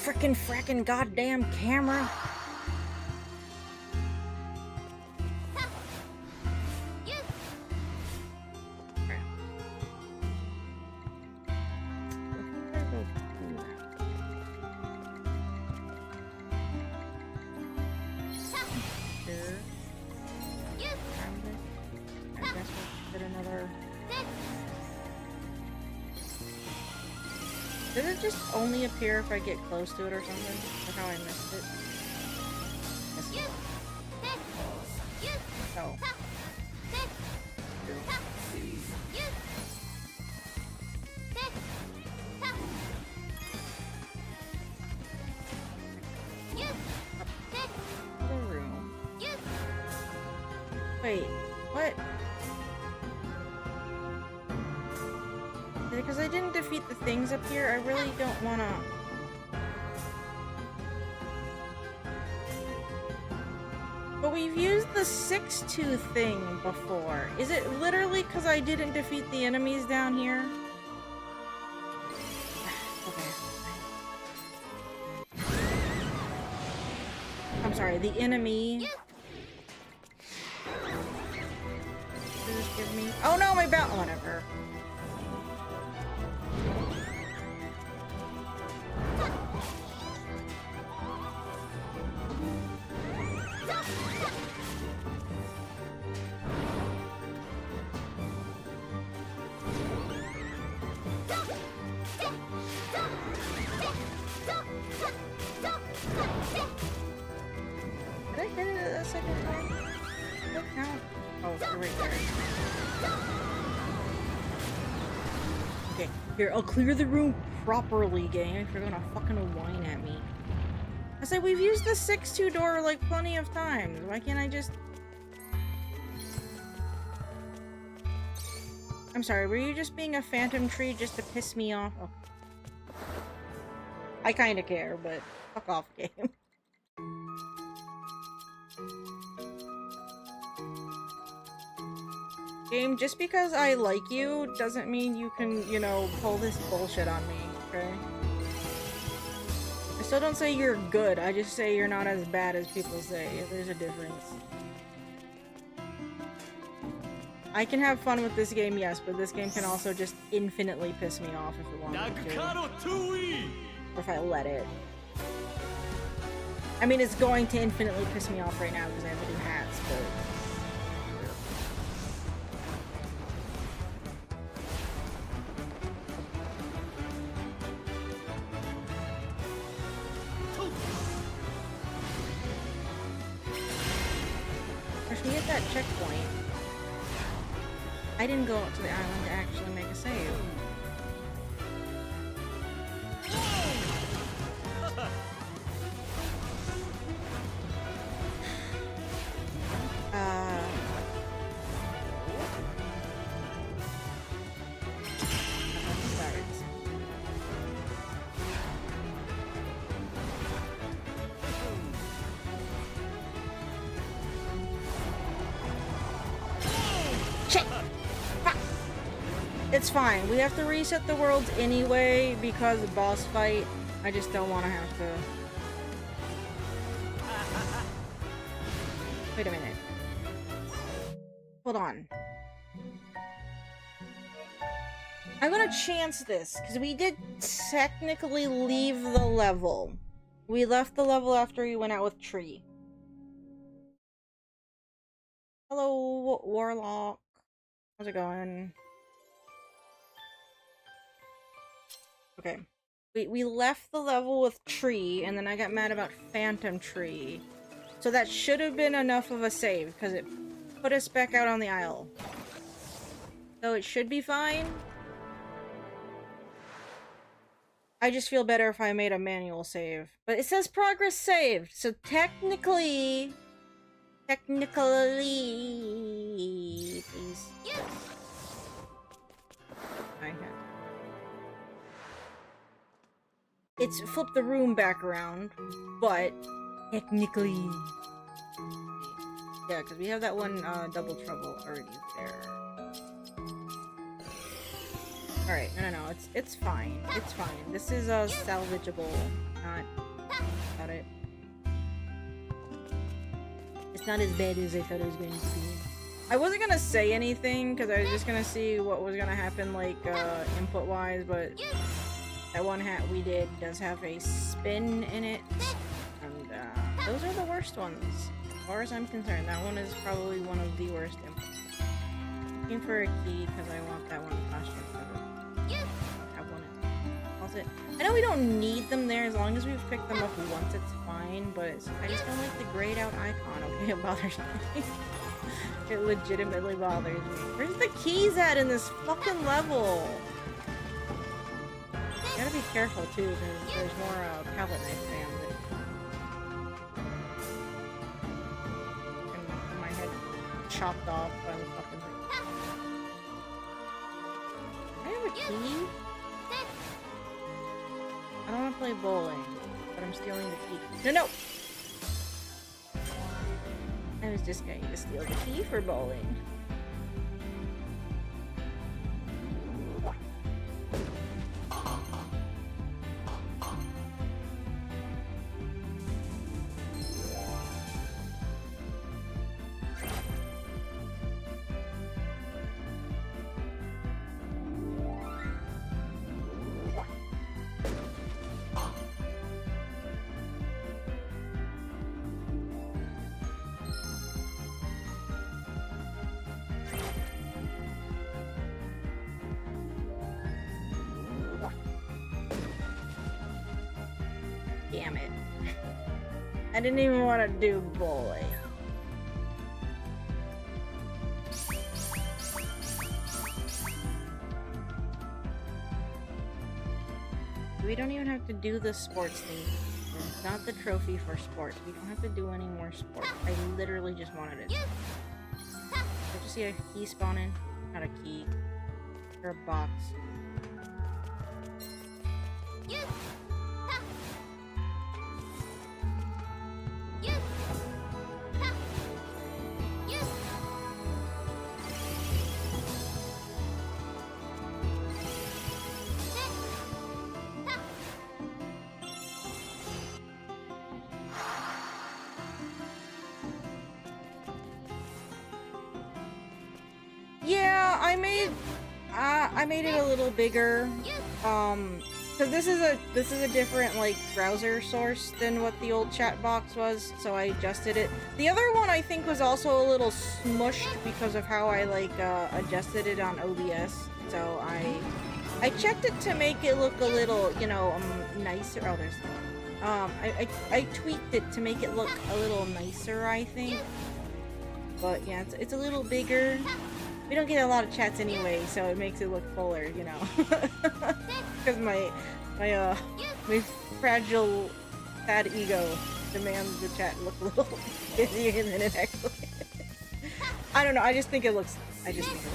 Frickin' goddamn camera! Did it just only appear if I get close to it or something? Or how I missed it? Oh. Up the room. Wait, what? Because I didn't defeat the things up here, I really don't wanna... But we've used the 6-2 thing before. Is it literally because I didn't defeat the enemies down here? Okay. I'm sorry, the enemy... Just give me... Oh no, my belt! Whatever. Did I hit it a second time? What count? Oh, you're right there. Okay, here, I'll clear the room properly, gang, if you're gonna fucking whine at me. I said we've used the 6-2 door like plenty of times. Why can't I just... I'm sorry, were you just being a phantom tree just to piss me off? Oh. I kinda care, but fuck off, game. Game, just because I like you doesn't mean you can, you know, pull this bullshit on me, okay? I still don't say you're good, I just say you're not as bad as people say. There's a difference. I can have fun with this game, yes, but this game can also just infinitely piss me off if it wanted to. Or if I let it. I mean, it's going to infinitely piss me off right now because I have the new hats, but... If we hit that checkpoint, I didn't go up to the island to actually make a save. It's fine. We have to reset the worlds anyway because of boss fight. I just don't want to have to... Wait a minute. Hold on. I'm gonna chance this, because we did technically leave the level. We left the level after we went out with Tree. Hello, Warlock. How's it going? Okay. We left the level with Tree, and then I got mad about Phantom Tree. So that should have been enough of a save, because it put us back out on the isle. So it should be fine. I just feel better if I made a manual save. But it says progress saved, so technically... please. Yes. Okay. It's flipped the room back around, but technically... Yeah, because we have that one double trouble already there. Alright, no, it's fine. It's fine. This is salvageable, not about it. It's not as bad as I thought it was going to be. I wasn't gonna say anything, because I was just gonna see what was gonna happen, like, input-wise, but that one hat we did does have a spin in it, and, those are the worst ones. As far as I'm concerned, that one is probably one of the worst inputs. Looking for a key, because I want that one costume covered. I want it. Also, I know we don't need them there, as long as we've picked them up once, it's fine, but I just don't like the grayed out icon. Okay, it bothers me. It legitimately bothers me. Where's the keys at in this fucking level? You gotta be careful too, because there's more palette knife fans. And my head chopped off by the fucking thing. I have a key? I don't want to play bowling, but I'm stealing the key. No! I was just going to steal the key for bowling. Damn it. I didn't even want to do bowling. We don't even have to do the sports thing. It's not the trophy for sports. We don't have to do any more sports. I literally just wanted it. Did you see a key spawn in? Not a key. Or a box. Yeah, I made it a little bigger, because this is a different, like, browser source than what the old chat box was, so I adjusted it. The other one I think was also a little smushed because of how I, like, adjusted it on OBS, so I checked it to make it look a little, you know, nicer. Oh, there's, I tweaked it to make it look a little nicer, I think. But yeah, it's a little bigger. We don't get a lot of chats anyway, so it makes it look fuller, you know. Because my fragile, sad ego demands the chat look a little busier than it actually is. I don't know. I just think it looks a little nicer.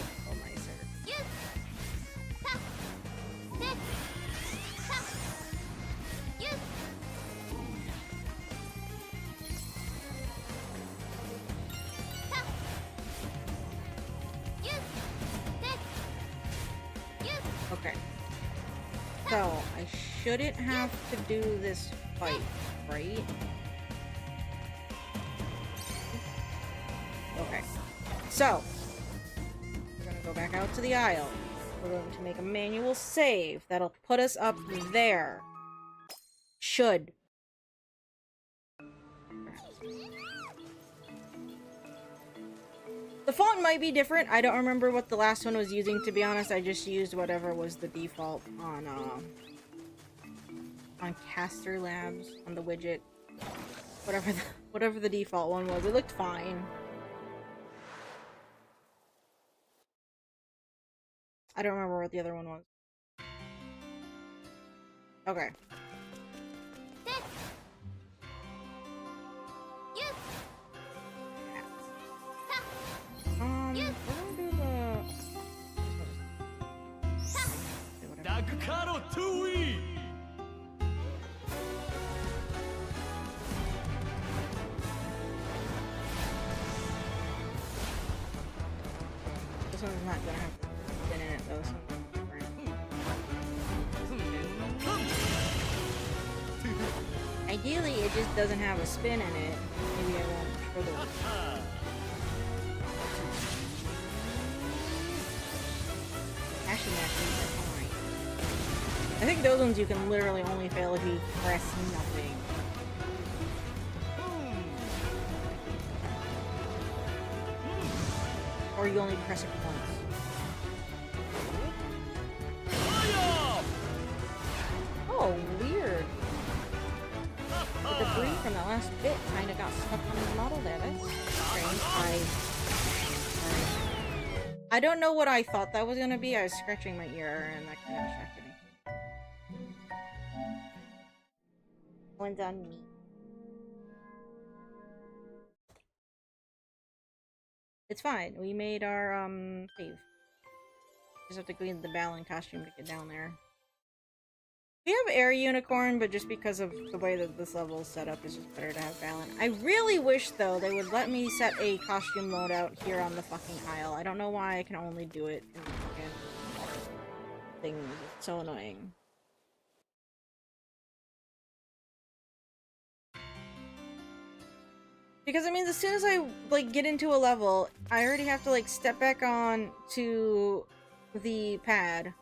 Okay. So, I shouldn't have to do this fight, right? Okay. So, we're gonna go back out to the aisle. We're going to make a manual save. That'll put us up there. Should. The font might be different. I don't remember what the last one was using, to be honest. I just used whatever was the default on Caster Labs, on the widget. Whatever the default one was. It looked fine. I don't remember what the other one was. Okay. This one's not gonna have to spin in it though, so it's different. Ideally, it just doesn't have a spin in it. Maybe I won't further. Actually, fine. I think those ones you can literally only fail if you press nothing. Or you only press it once. Oh, weird. The debris from the last bit kinda got stuck on his model there. That's strange. I don't know what I thought that was gonna be. I was scratching my ear and that kinda distracted me. One's on me. It's fine. We made our, save. Just have to go into the Balan costume to get down there. We have Air Unicorn, but just because of the way that this level is set up, it's just better to have Balan. I really wish, though, they would let me set a costume loadout here on the fucking aisle. I don't know why I can only do it in the fucking things. It's so annoying. Because it means as soon as I, like, get into a level, I already have to, like, step back on to the pad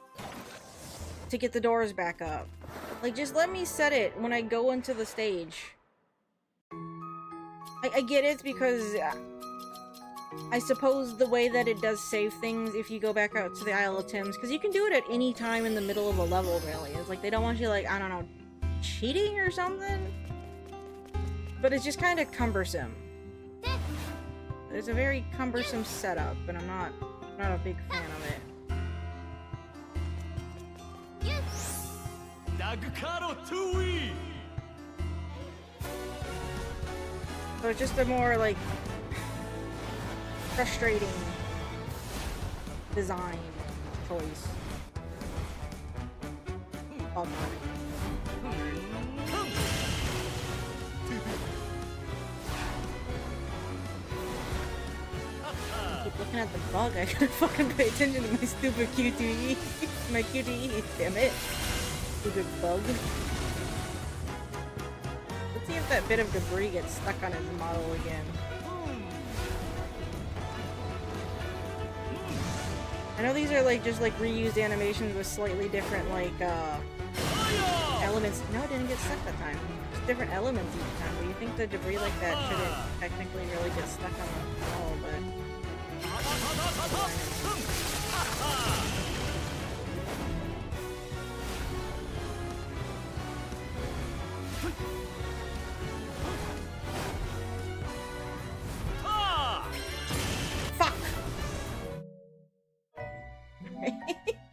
to get the doors back up. Like, just let me set it when I go into the stage. I get it because I suppose the way that it does save things if you go back out to the Isle of Tims, because you can do it at any time in the middle of a level, really. It's like they don't want you, like, I don't know, cheating or something? But it's just kind of cumbersome. It's a very cumbersome setup, and I'm not a big fan of it. So it's just a more, like, frustrating design choice. Oh, keep looking at the bug. I gotta fucking pay attention to my stupid QTE. My QTE, damn it. Stupid bug. Let's see if that bit of debris gets stuck on his model again. I know these are like just like reused animations with slightly different like elements. No, it didn't get stuck that time. Just different elements each time. But you think the debris like that shouldn't technically really get stuck on the model, but fuck!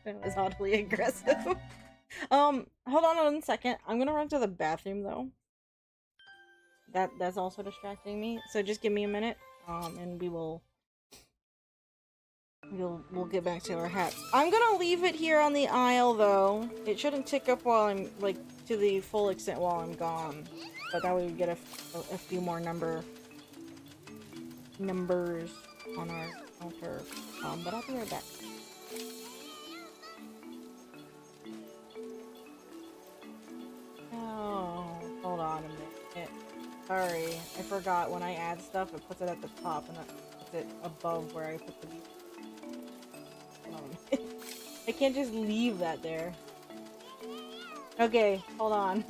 That was oddly aggressive. Hold on 1 second. I'm gonna run to the bathroom though. That's also distracting me. So just give me a minute. And we'll get back to our hats. I'm gonna leave it here on the aisle though. It shouldn't tick up while I'm like to the full extent while I'm gone. But that way we get a few more numbers on our counter. But I'll be right back. Sorry, I forgot when I add stuff, it puts it at the top and it puts it above where I put the music. I can't just leave that there. Okay, hold on.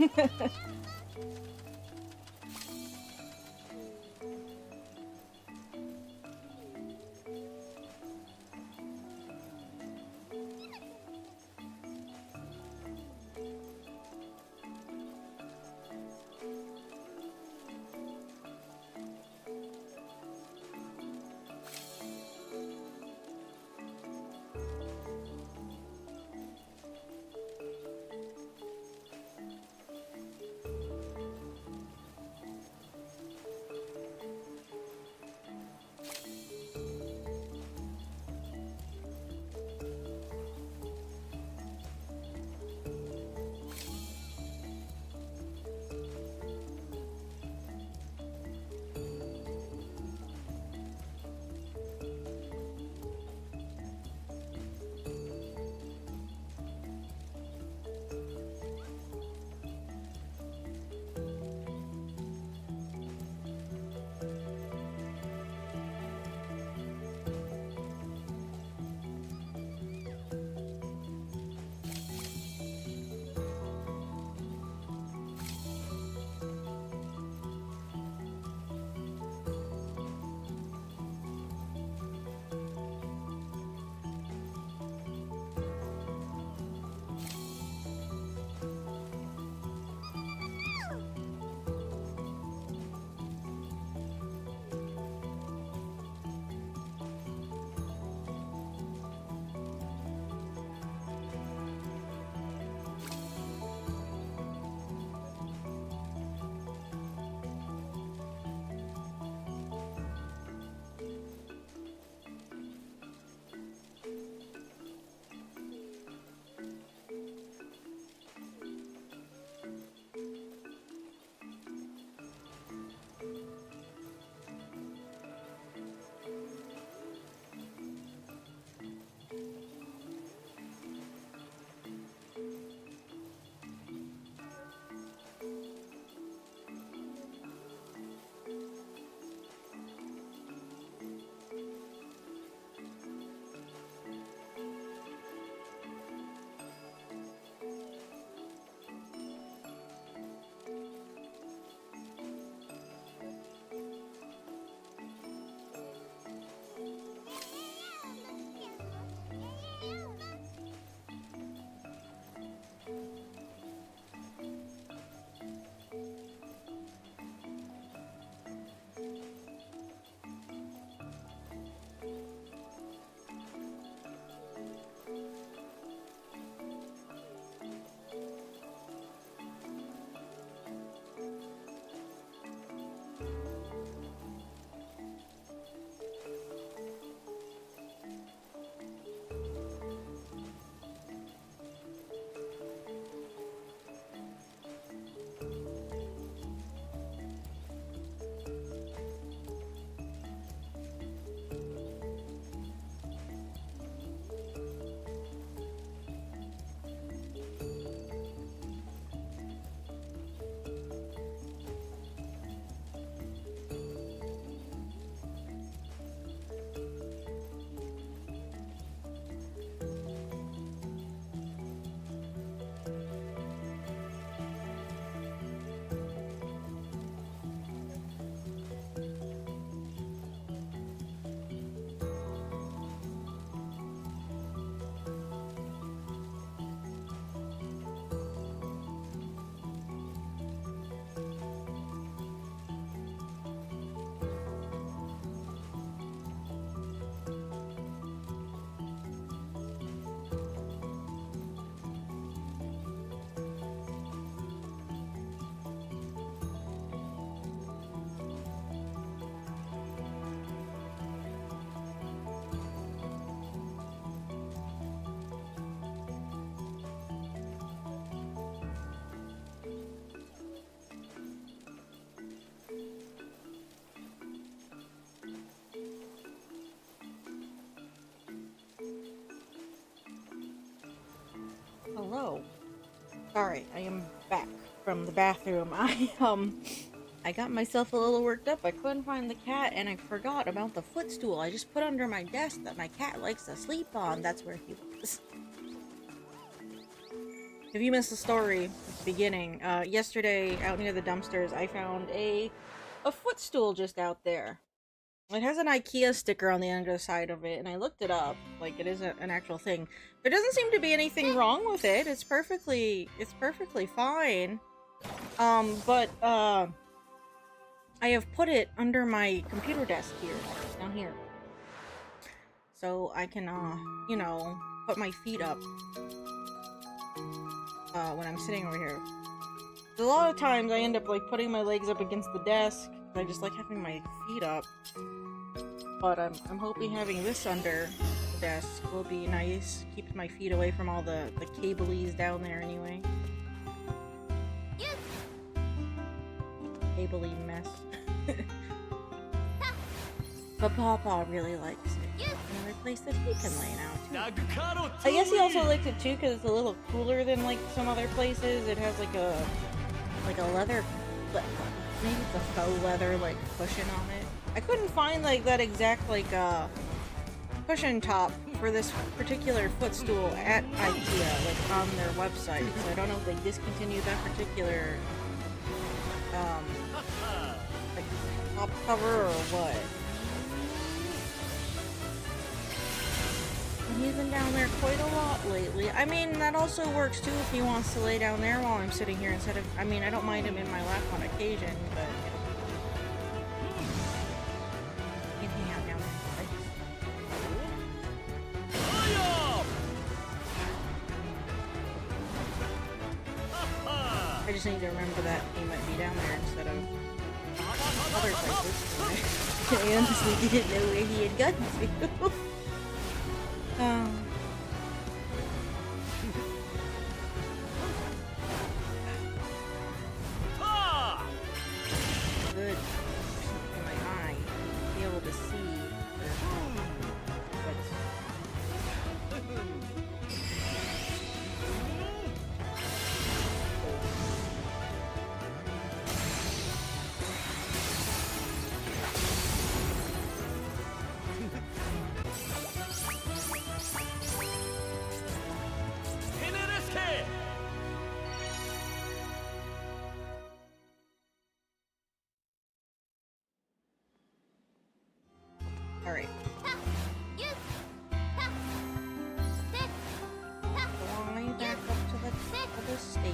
Hello. Sorry, I am back from the bathroom. I got myself a little worked up. I couldn't find the cat, and I forgot about the footstool I just put under my desk that my cat likes to sleep on. That's where he was. If you missed the story at the beginning, yesterday out near the dumpsters, I found a footstool just out there. It has an IKEA sticker on the underside of it, and I looked it up. Like, it is an actual thing. There doesn't seem to be anything wrong with it. It's perfectly fine. But I have put it under my computer desk here, down here. So I can, you know, put my feet up when I'm sitting over here. A lot of times I end up, like, putting my legs up against the desk. I just like having my feet up. But I'm hoping having this under the desk will be nice. Keeps my feet away from all the cablies down there anyway. Cabley mess. But Pawpaw really likes it. Another place that he can lay now too. I guess he also likes it too because it's a little cooler than like some other places. It has like a leather, maybe it's a faux leather like cushion on it. I couldn't find like that exact like cushion top for this particular footstool at IKEA, like on their website. So I don't know if they discontinued that particular like top cover or what. And he's been down there quite a lot lately. I mean, that also works too if he wants to lay down there while I'm sitting here instead of, I mean, I don't mind him in my lap on occasion, but he can hang out down there. I just need to remember that he might be down there instead of other places. I honestly didn't know where he had gotten to. Good. In my eye, be able to see what's alright. Fly back up to the top of the stage.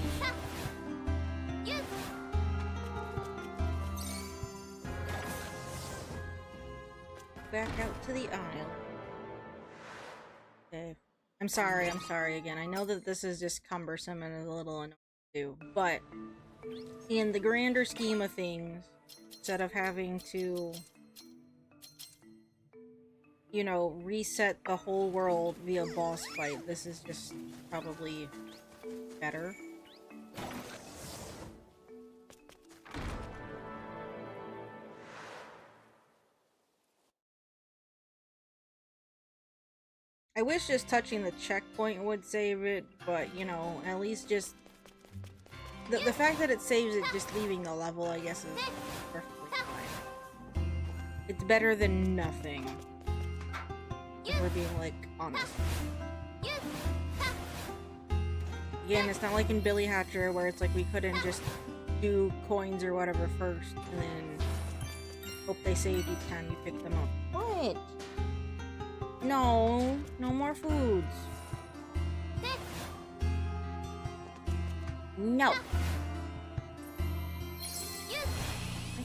Back out to the aisle. Okay. I'm sorry again. I know that this is just cumbersome and is a little annoying too, but in the grander scheme of things, instead of having to, you know, reset the whole world via boss fight, this is just probably better. I wish just touching the checkpoint would save it, but, you know, at least just the fact that it saves it just leaving the level, I guess, is perfectly fine. It's better than nothing. If we're being, like, honest. Again, it's not like in Billy Hatcher where it's like we couldn't just do coins or whatever first and then hope they saved each time you pick them up. What? No, no more foods. No. I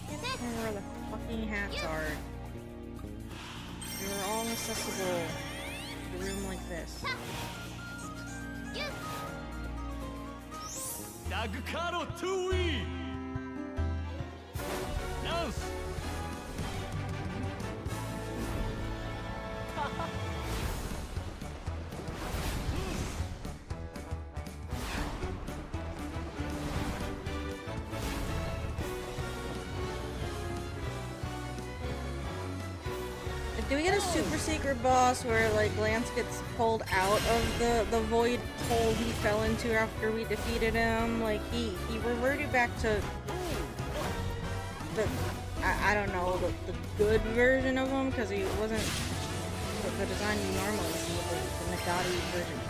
can't remember where the fucking hats are. They were all accessible to a room like this. Do we get a super secret boss where, like, Lance gets pulled out of the void hole he fell into after we defeated him? Like, he reverted back to I don't know, the good version of him, because he wasn't the design you normally see, the Nagati version.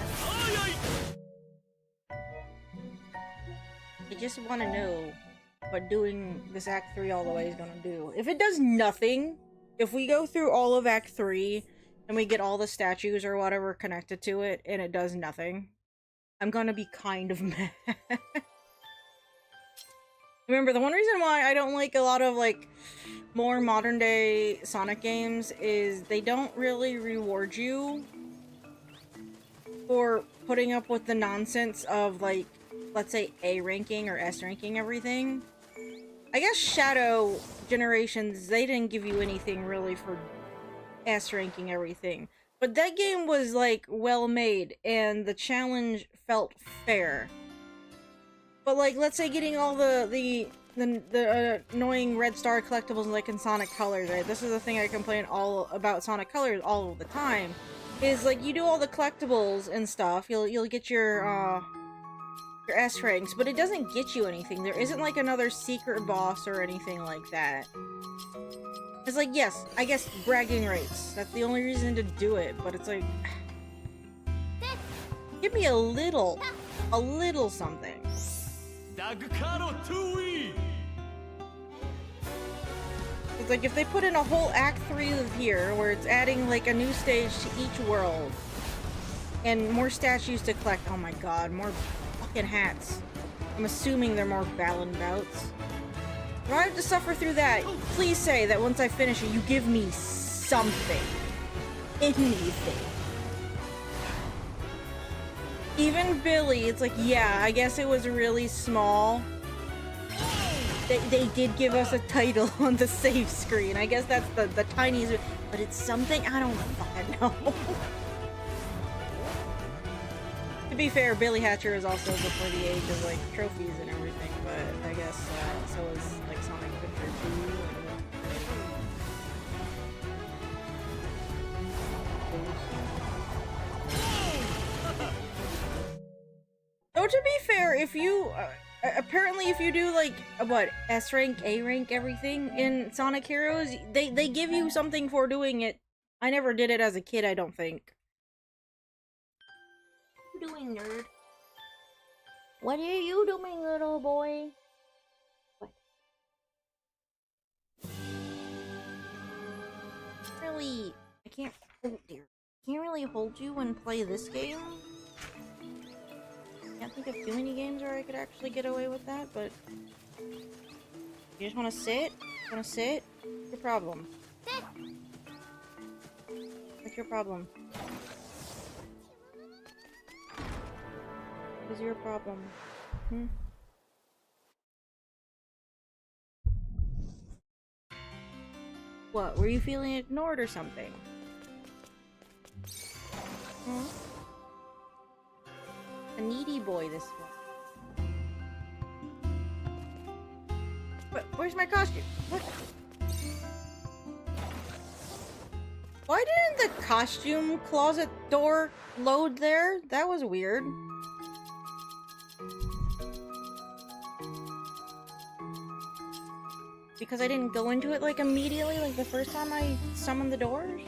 I just want to know what doing this Act 3 all the way is gonna do. If it does nothing, if we go through all of Act 3 and we get all the statues or whatever connected to it and it does nothing, I'm gonna be kind of mad. Remember, the one reason why I don't like a lot of, like, more modern day Sonic games is they don't really reward you for putting up with the nonsense of, like, let's say A ranking or S ranking everything. I guess Shadow Generations, they didn't give you anything really for S ranking everything. But that game was, like, well made, and the challenge felt fair. But, like, let's say getting all the annoying Red Star collectibles, like, in Sonic Colors, right? This is the thing I complain all about Sonic Colors all the time. Is, like, you do all the collectibles and stuff, you'll get your S ranks, but it doesn't get you anything. There isn't, like, another secret boss or anything like that. It's like, yes, I guess bragging rights. That's the only reason to do it, but it's like... give me a little something. It's like, if they put in a whole Act 3 of here, where it's adding, like, a new stage to each world, and more statues to collect, oh my god, more fucking hats. I'm assuming they're more Balan bouts. If I have to suffer through that, please say that once I finish it, you give me something. Anything. Even Billy, it's like, yeah, I guess it was really small. They did give us a title on the save screen. I guess that's the tiniest, but it's something, I don't fucking know. To be fair, Billy Hatcher is also before the age of, like, trophies and everything, but I guess so is, like, Sonic Adventure 2. So to be fair, if you apparently if you do, like, what, S rank, A rank, everything in Sonic Heroes, they give you something for doing it. I never did it as a kid, I don't think. What are you doing, nerd? What are you doing, little boy? What? Really, I can't. Oh dear, can't really hold you and play this game. Can't think of too many games where I could actually get away with that, but you just want to sit? Want to sit? What's your problem? What's your problem? What's your problem? Hmm? What? Were you feeling ignored or something? Huh? A needy boy, this one. But where's my costume? What? Why didn't the costume closet door load there? That was weird. Because I didn't go into it, like, immediately, like the first time I summoned the doors?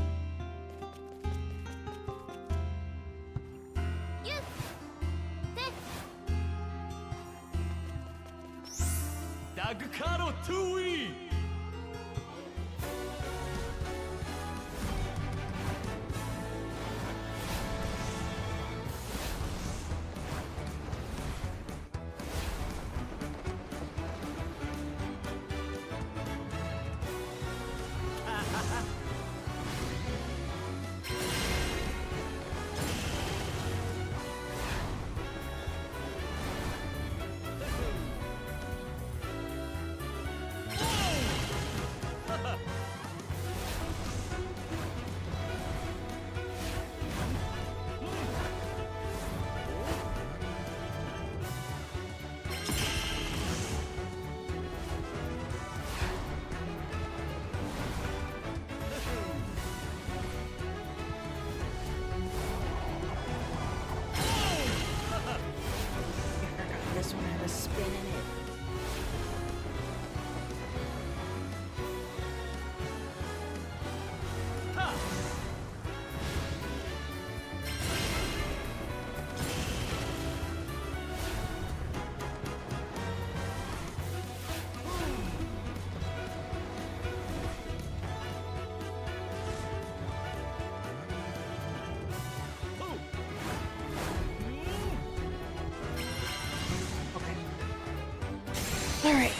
Alright.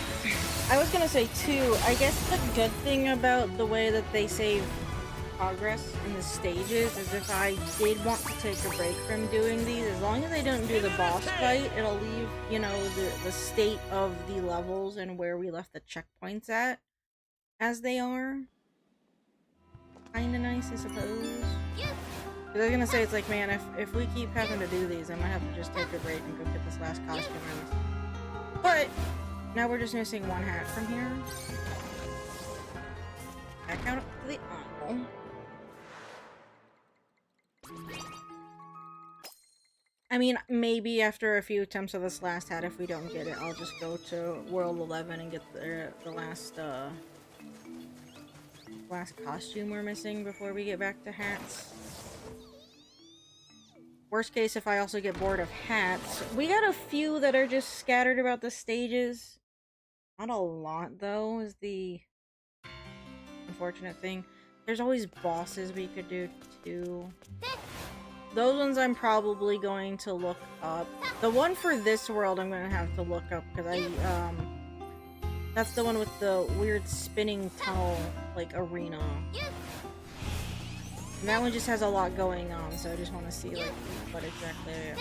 I was gonna say too, I guess the good thing about the way that they save progress in the stages is if I did want to take a break from doing these, as long as I don't do the boss fight, it'll leave, you know, the state of the levels and where we left the checkpoints at as they are. Kinda nice, I suppose. Because I was gonna say, it's like, man, if we keep having to do these, I might have to just take a break and go get this last costume. But now we're just missing one hat from here. Back out to the aisle. I mean, maybe after a few attempts of this last hat, if we don't get it, I'll just go to World 11 and get the last costume we're missing before we get back to hats. Worst case, if I also get bored of hats. We got a few that are just scattered about the stages. Not a lot, though, is the unfortunate thing. There's always bosses we could do, too. Those ones I'm probably going to look up. The one for this world I'm going to have to look up, because that's the one with the weird spinning tunnel, like, arena. And that one just has a lot going on, so I just want to see, like, what exactly I am.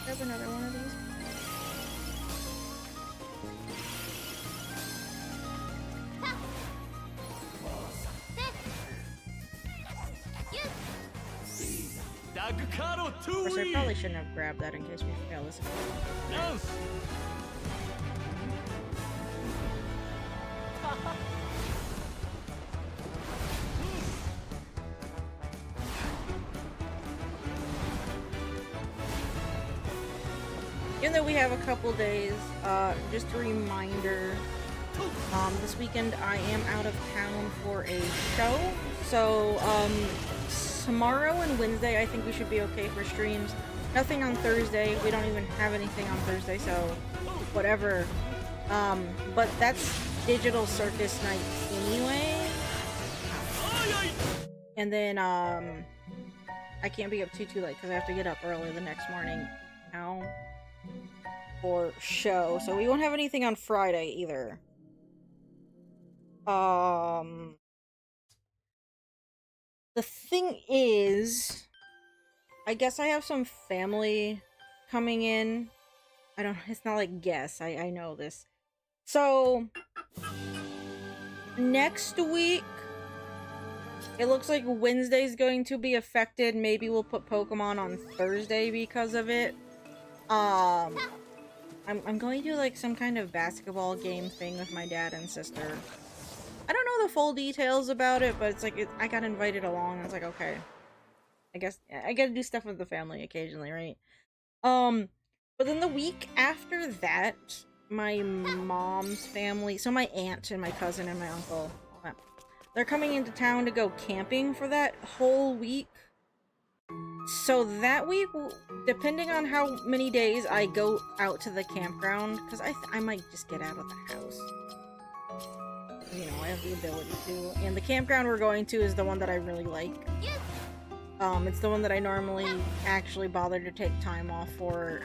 Grab another one of these. Of course, I probably shouldn't have grabbed that in case we fail this. Even though we have a couple days, just a reminder, this weekend I am out of town for a show, so, tomorrow and Wednesday I think we should be okay for streams. Nothing on Thursday, we don't even have anything on Thursday, so whatever. But that's Digital Circus night anyway. And then, I can't be up too late because I have to get up early the next morning now for show, so we won't have anything on Friday either. The thing is, I guess I have some family coming in. It's not like guess, I know this. So, next week, it looks like Wednesday's going to be affected. Maybe we'll put Pokemon on Thursday because of it. I'm going to do like some kind of basketball game thing with my dad and sister. I don't know the full details about it, but it's like, I got invited along, and I was like, okay. I guess I gotta do stuff with the family occasionally, right? But then the week after that, my mom's family, so my aunt and my cousin and my uncle, all that, they're coming into town to go camping for that whole week. So that week, depending on how many days I go out to the campground, because I might just get out of the house. You know, I have the ability to. And the campground we're going to is the one that I really like. It's the one that I normally actually bother to take time off for,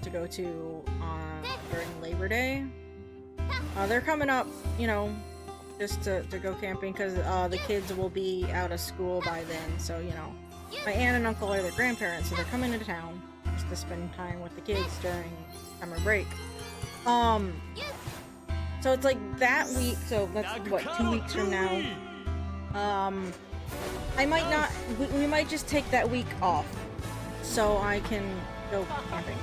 to go to, during Labor Day. They're coming up, you know, just to go camping, because, the kids will be out of school by then, so, you know. My aunt and uncle are their grandparents, so they're coming into town just to spend time with the kids during summer break. So it's like that week, so that's what, 2 weeks from now. I might not, we might just take that week off so I can go camping.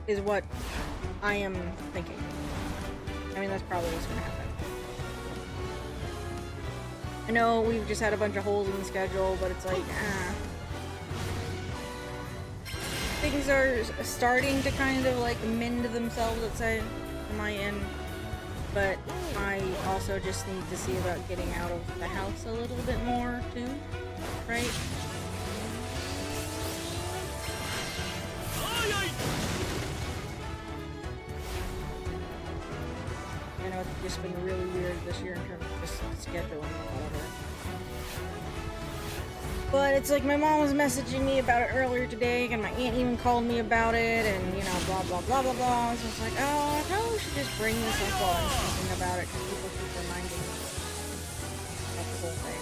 Is what I am thinking. I mean, that's probably what's gonna happen. I know we've just had a bunch of holes in the schedule, but it's like, things are starting to kind of like mend themselves, let's say, on my end. But I also just need to see about getting out of the house a little bit more, too. Right? I know it's just been really weird this year in terms of just scheduling or whatever. But it's like my mom was messaging me about it earlier today, and my aunt even called me about it, and you know, blah blah blah blah blah. So it's like, oh, I probably should just bring this up while I'm thinking about it, because people keep reminding me about the whole thing.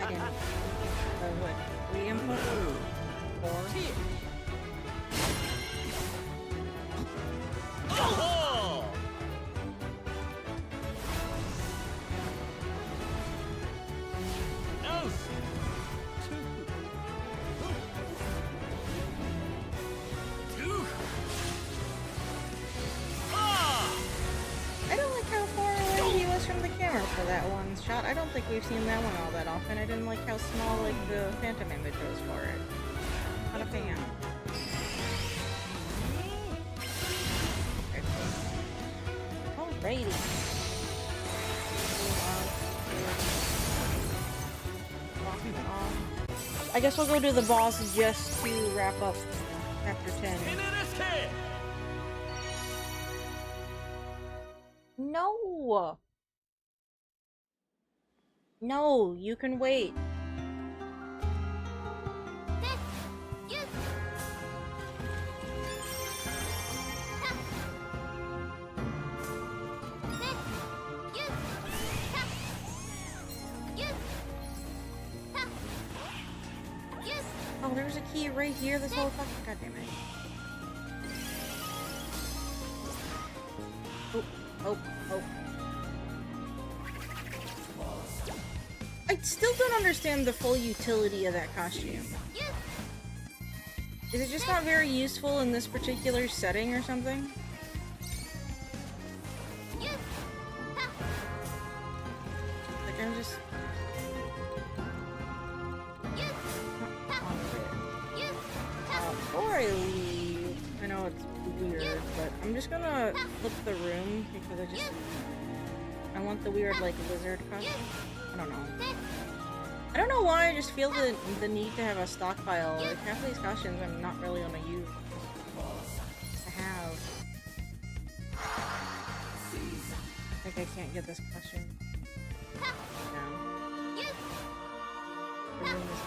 I didn't. What? Re-input? 4? I don't like how far away he was from the camera for that one shot. I don't think we've seen that one all that often. I didn't like how small like the phantom image was for it. Not a fan. Alrighty. I guess we'll go do the boss just to wrap up chapter 10. No! No, you can wait. Oh, there was a key right here this whole fucking goddamn it. Oh, oh, oh. I still don't understand the full utility of that costume. Is it just not very useful in this particular setting or something? Like, I'm just... Before I leave, I know it's weird, but I'm just gonna flip the room because I want the weird, like, lizard costume. I don't know. I don't know why, I just feel the need to have a stockpile. Like, half of these costumes I'm not really gonna use to have. I think I can't get this costume. No. The room is...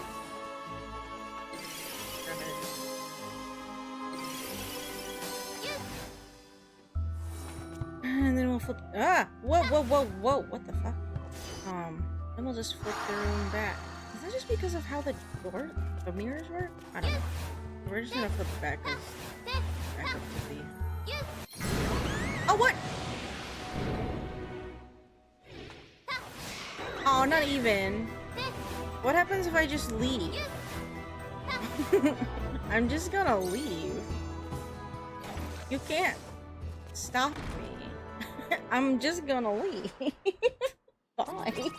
And then we'll flip. Ah! Whoa, whoa, whoa, whoa! What the fuck? Then we'll just flip the room back. Is that just because of how the mirrors work? I don't know. We're just gonna flip it back because back up to the. Oh, what? Oh, not even. What happens if I just leave? I'm just gonna leave. You can't stop me. I'm just gonna leave. Bye.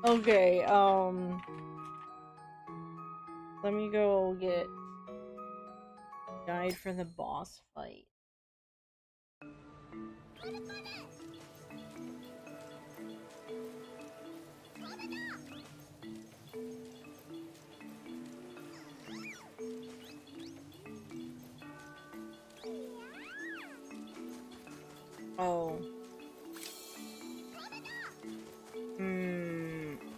Okay, let me go get a guide for the boss fight. Oh.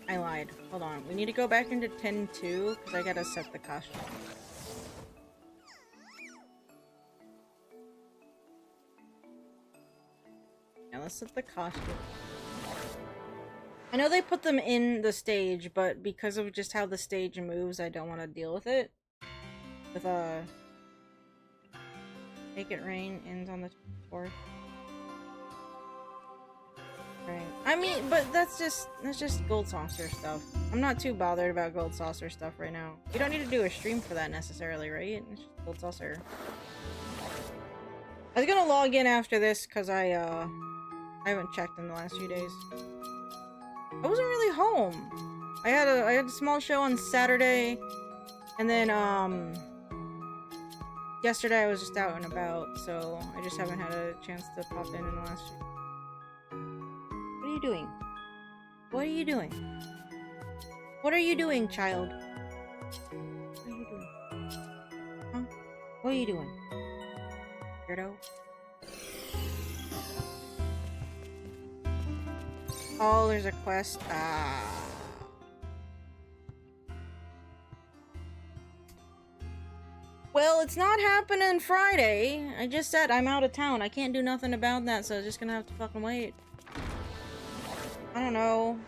I lied. Hold on. We need to go back into 10-2 because I gotta set the costume. Now let's set the costume. I know they put them in the stage, but because of just how the stage moves, I don't want to deal with it. With Make It Rain ends on the 24th. Right. I mean, but that's just Gold Saucer stuff. I'm not too bothered about Gold Saucer stuff right now. We don't need to do a stream for that necessarily, right? It's just Gold Saucer. I was gonna log in after this because I haven't checked in the last few days. I wasn't really home. I had a small show on Saturday, and then yesterday I was just out and about, so I just haven't had a chance to pop in the last few. What are you doing? What are you doing? What are you doing, child? What are you doing? What are you doing? Weirdo. Oh, there's a quest. Ah. Well, it's not happening Friday. I just said I'm out of town. I can't do nothing about that, so I'm just gonna have to fucking wait. I don't know.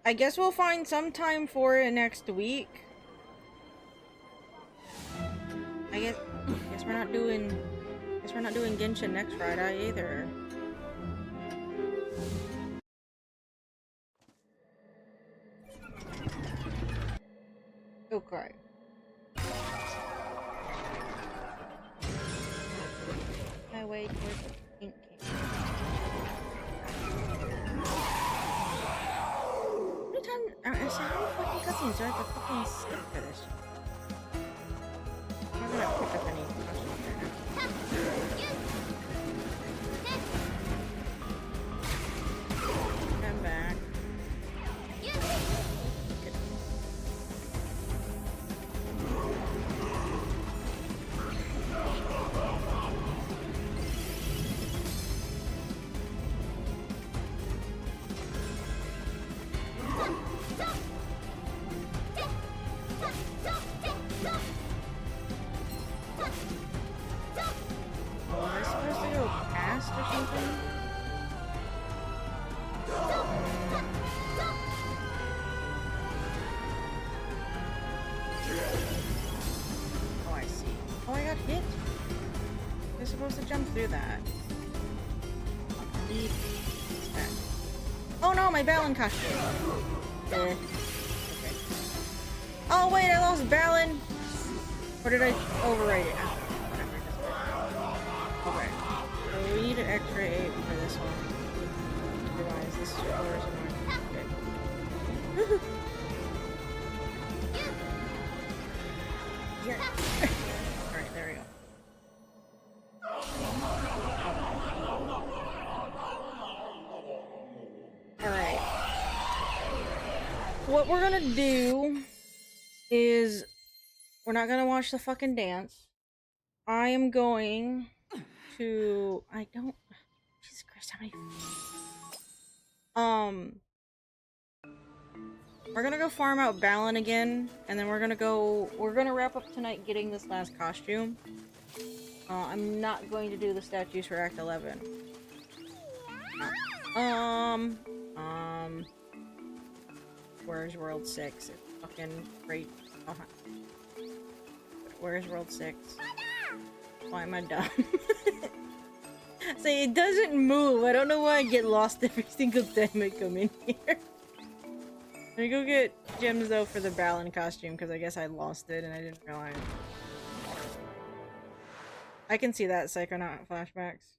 I guess we'll find some time for it next week. I guess we're not doing Genshin next Friday either. Okay. I wait for the pink king. How many times? How many fucking cutscenes do I have to fucking skip for this? I'm not gonna pick up any questions right now. I'm back. Oh no, my Balan costume. Okay. Oh wait, I lost Balan. Or did I overwrite it? Oh, whatever. Okay. So we need an extra 8 for this one. Otherwise, this score is annoying. Okay. Here. Alright, there we go. Alright. What we're gonna do is we're not gonna watch the fucking dance. I am going to Jesus Christ, how many we're gonna go farm out Balan again, and then we're gonna wrap up tonight getting this last costume. I'm not going to do the statues for Act 11. Where's World 6? It's fucking great. Where's World 6? Why am I dumb? See, it doesn't move. I don't know why I get lost every single time I come in here. Let me go get gems though for the Balan costume, because I guess I lost it and I didn't realize. I can see that, Psychonaut flashbacks.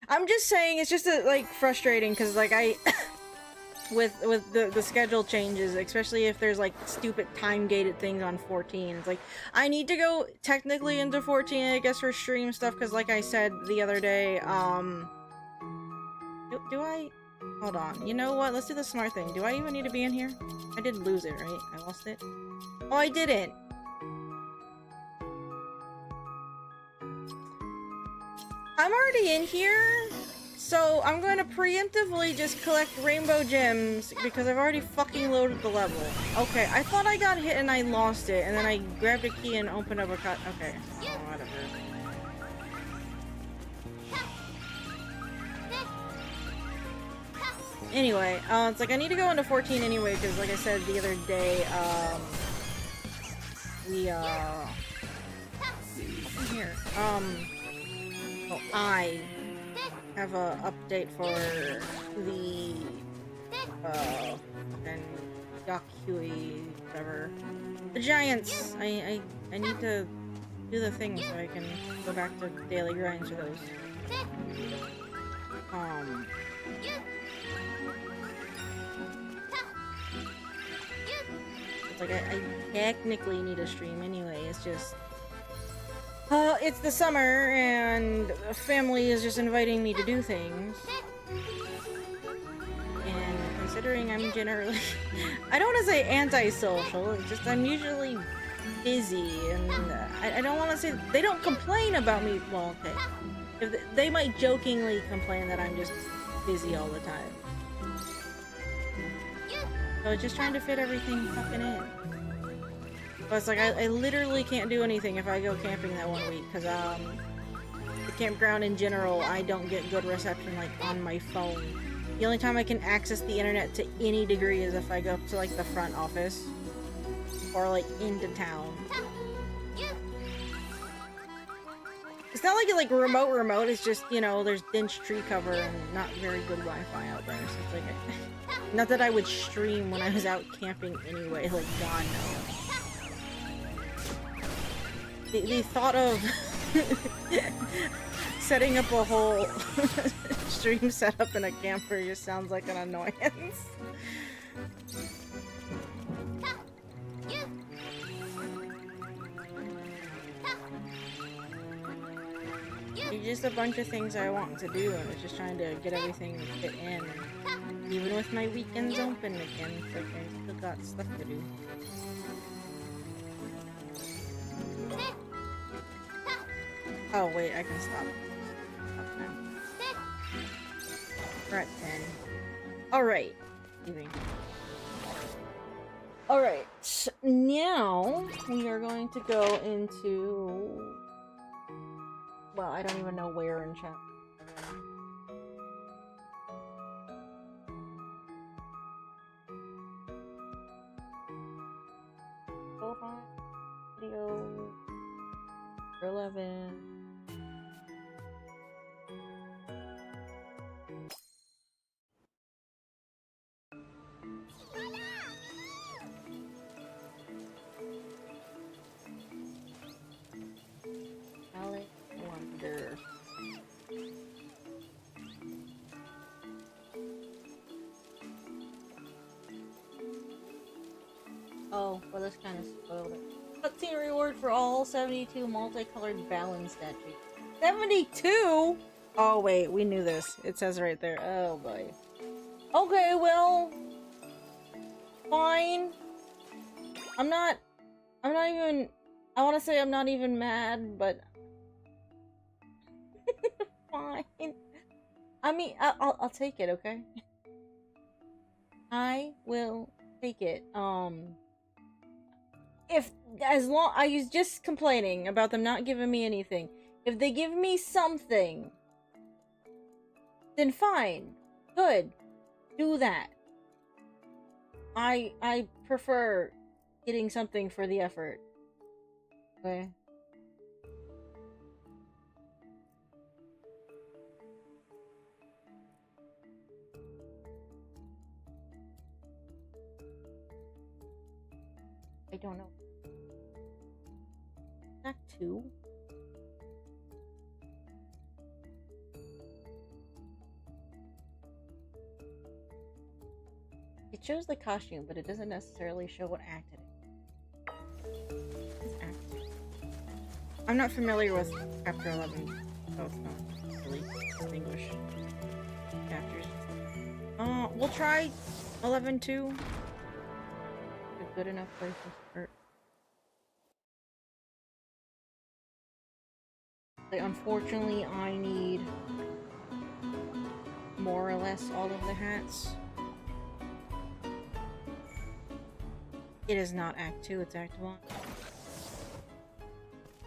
I'm just saying, it's just like frustrating because like with the schedule changes, especially if there's like stupid time gated things on 14. It's like I need to go technically into 14, I guess, for stream stuff, because like I said the other day, do I? Hold on. You know what? Let's do the smart thing. Do I even need to be in here? I did lose it, right? I lost it. Oh, I didn't. I'm already in here, so I'm going to preemptively just collect rainbow gems because I've already fucking loaded the level. Okay, I thought I got hit and I lost it, and then I grabbed a key and opened up a cut. Okay, oh, whatever. Anyway, it's like I need to go into 14 anyway because, like I said the other day, here, oh, I have a update for the, and Yakui, whatever. The Giants! I need to do the thing so I can go back to daily grinds for those. It's like I technically need a stream anyway, it's just It's the summer, and family is just inviting me to do things. And considering I'm generally... I don't want to say antisocial, it's just I'm usually busy, and I don't want to say... They don't complain about me... Well, okay. They might jokingly complain that I'm just busy all the time. So just trying to fit everything fucking in. But it's like, I literally can't do anything if I go camping that 1 week, because, the campground in general, I don't get good reception, like, on my phone. The only time I can access the internet to any degree is if I go up to, like, the front office. Or, like, into town. It's not like remote, it's just, you know, there's dense tree cover and not very good Wi-Fi out there, so it's like, not that I would stream when I was out camping anyway, like, God no. The thought of setting up a whole stream setup in a camper just sounds like an annoyance. It's just a bunch of things I want to do, and it's just trying to get everything to fit in. And even with my weekends open again, it's like I still got stuff to do. Oh wait, I can stop. We're at 10. Alright. Alright, now we are going to go into... Well, I don't even know where in chat. Profile, video, 11. Wonder. Oh, well, this kind of spoiled it. Cutscene reward for all 72 multicolored Balan statues. 72?! Oh, wait, we knew this. It says right there. Oh, boy. Okay, well... Fine. I'm not even... I want to say I'm not even mad, but... Fine. I mean, I'll take it, okay? I will take it. If, as long, I was just complaining about them not giving me anything. If they give me something, then fine. Good. Do that. I prefer getting something for the effort. Okay? I don't know. Act 2? It shows the costume, but it doesn't necessarily show what act it is. Act. I'm not familiar with Chapter 11, so it's not really distinguished chapters. We'll try 11 too. A good enough place to start. Like, unfortunately, I need more or less all of the hats. It is not Act 2, it's Act 1.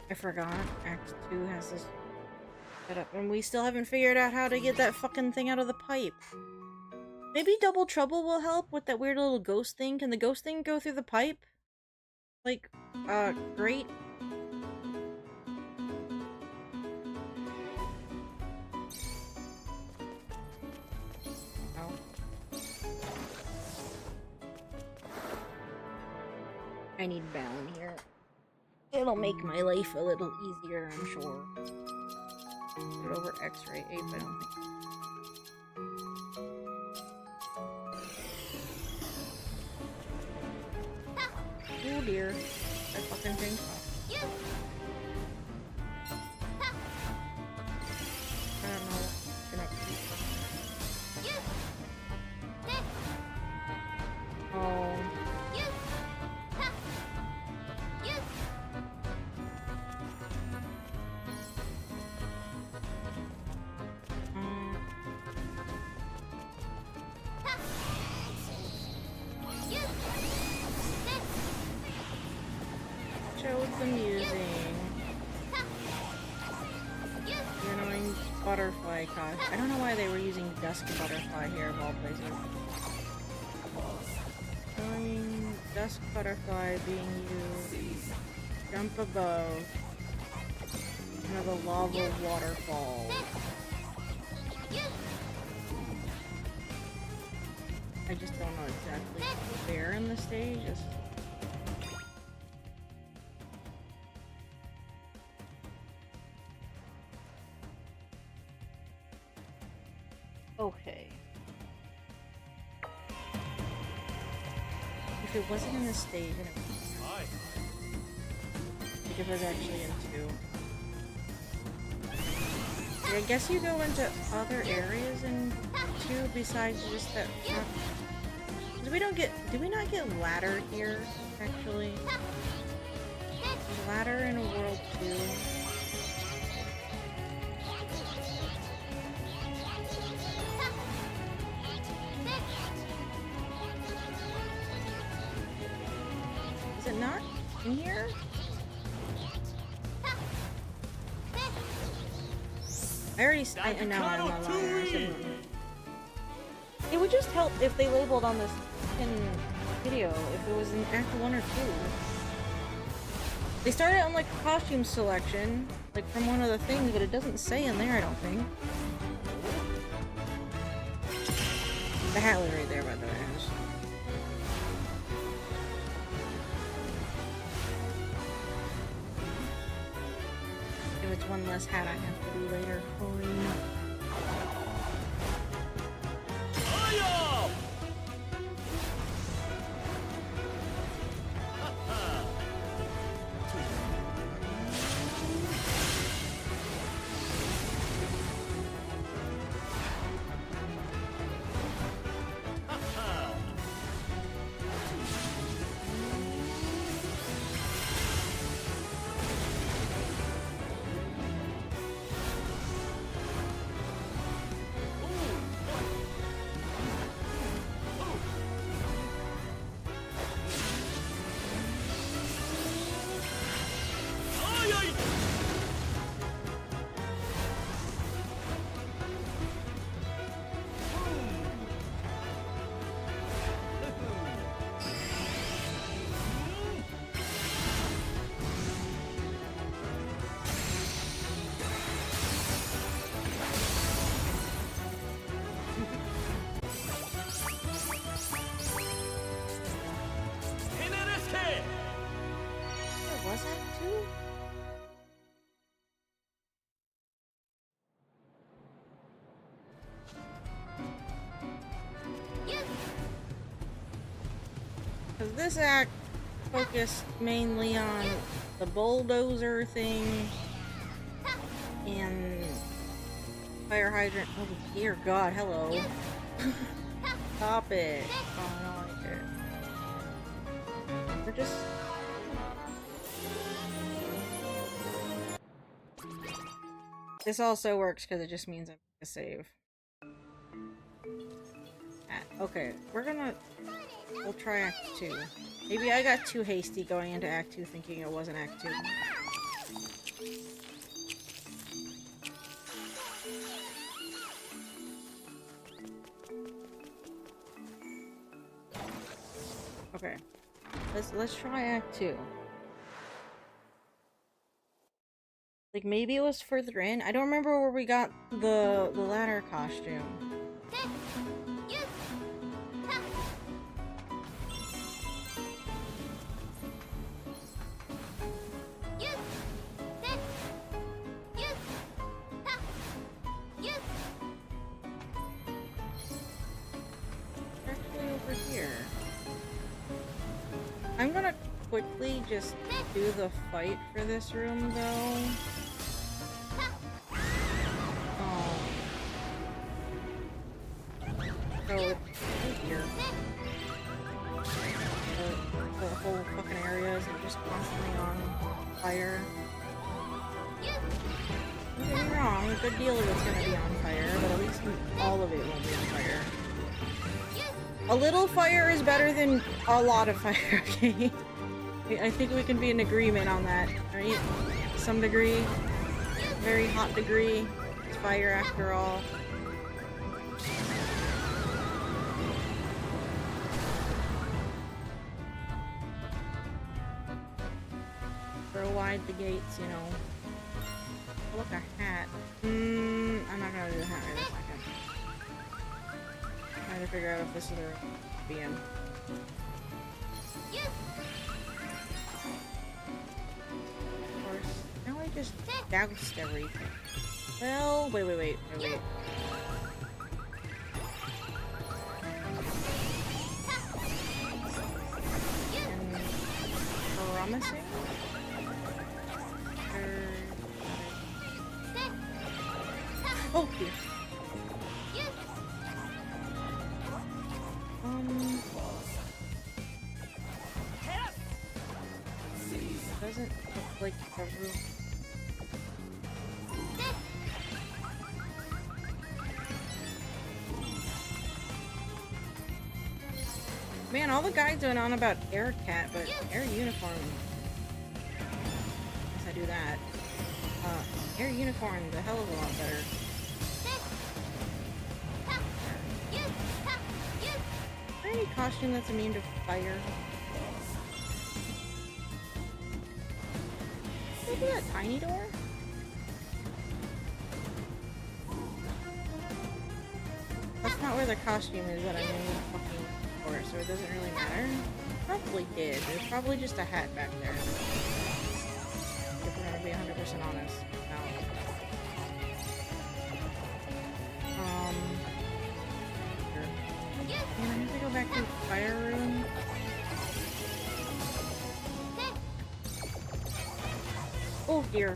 I forgot. Act 2 has this set up, and we still haven't figured out how to get that fucking thing out of the pipe. Maybe Double Trouble will help with that weird little ghost thing. Can the ghost thing go through the pipe? Like, great. I need Balan here. It'll make my life a little easier, I'm sure. Put it over X-ray 8, I don't think. Oh dear. That fucking thing. butterfly costume. I don't know why they were using dusk butterfly here of all places. Showing dusk butterfly being used. Jump above one of the lava waterfalls. I just don't know exactly where in the stage. Okay. If it wasn't in the stage, then it was. Like if it was actually in 2. I guess you go into other areas in 2 besides just that. Do we not get ladder here, actually? There's ladder in World 2. Is it not in here? I know I'm no longer. It would just help if they labeled on this video if it was in Act 1 or 2. They started on like costume selection, like from one of the things, but it doesn't say in there, I don't think. The hat was right there, by the way. If it's one less hat I have to do later. Was that too? Because this act focused mainly on the bulldozer thing and fire hydrant. Oh dear God, hello. Stop it. Oh, I don't like it. We're just... This also works because it just means I'm gonna save. Okay, we'll try Act 2. Maybe I got too hasty going into Act 2 thinking it wasn't Act 2. Okay, let's try Act 2. Like, maybe it was further in? I don't remember where we got the ladder costume. Actually over here. I'm gonna quickly just do the fight for this room, though. So, it's here. The whole fucking areas are just constantly on fire. Don't get me wrong, a good deal of it's gonna be on fire, but at least all of it won't be on fire. A little fire is better than a lot of fire, okay? I think we can be in agreement on that, right? To some degree. Very hot degree. It's fire after all. Throw wide the gates, you know. Oh, look, a hat. I'm not gonna do the hat right this second. Trying to figure out if this is the room to be in. Of course, now I just doused everything. Well, wait. And promising? Oh, dear. Doesn't look like a room. Man, all the guides went on about air cat, but air uniform. Guess I do that. Air uniform's a hell of a lot better. Is there any costume that's immune to fire? Look at that tiny door. That's not where the costume is that I'm in the fucking door, so it doesn't really matter. Probably did. There's probably just a hat back there. If we're gonna be 100% honest. No. Sure. Man, I have to go back to the fire room. Oh dear.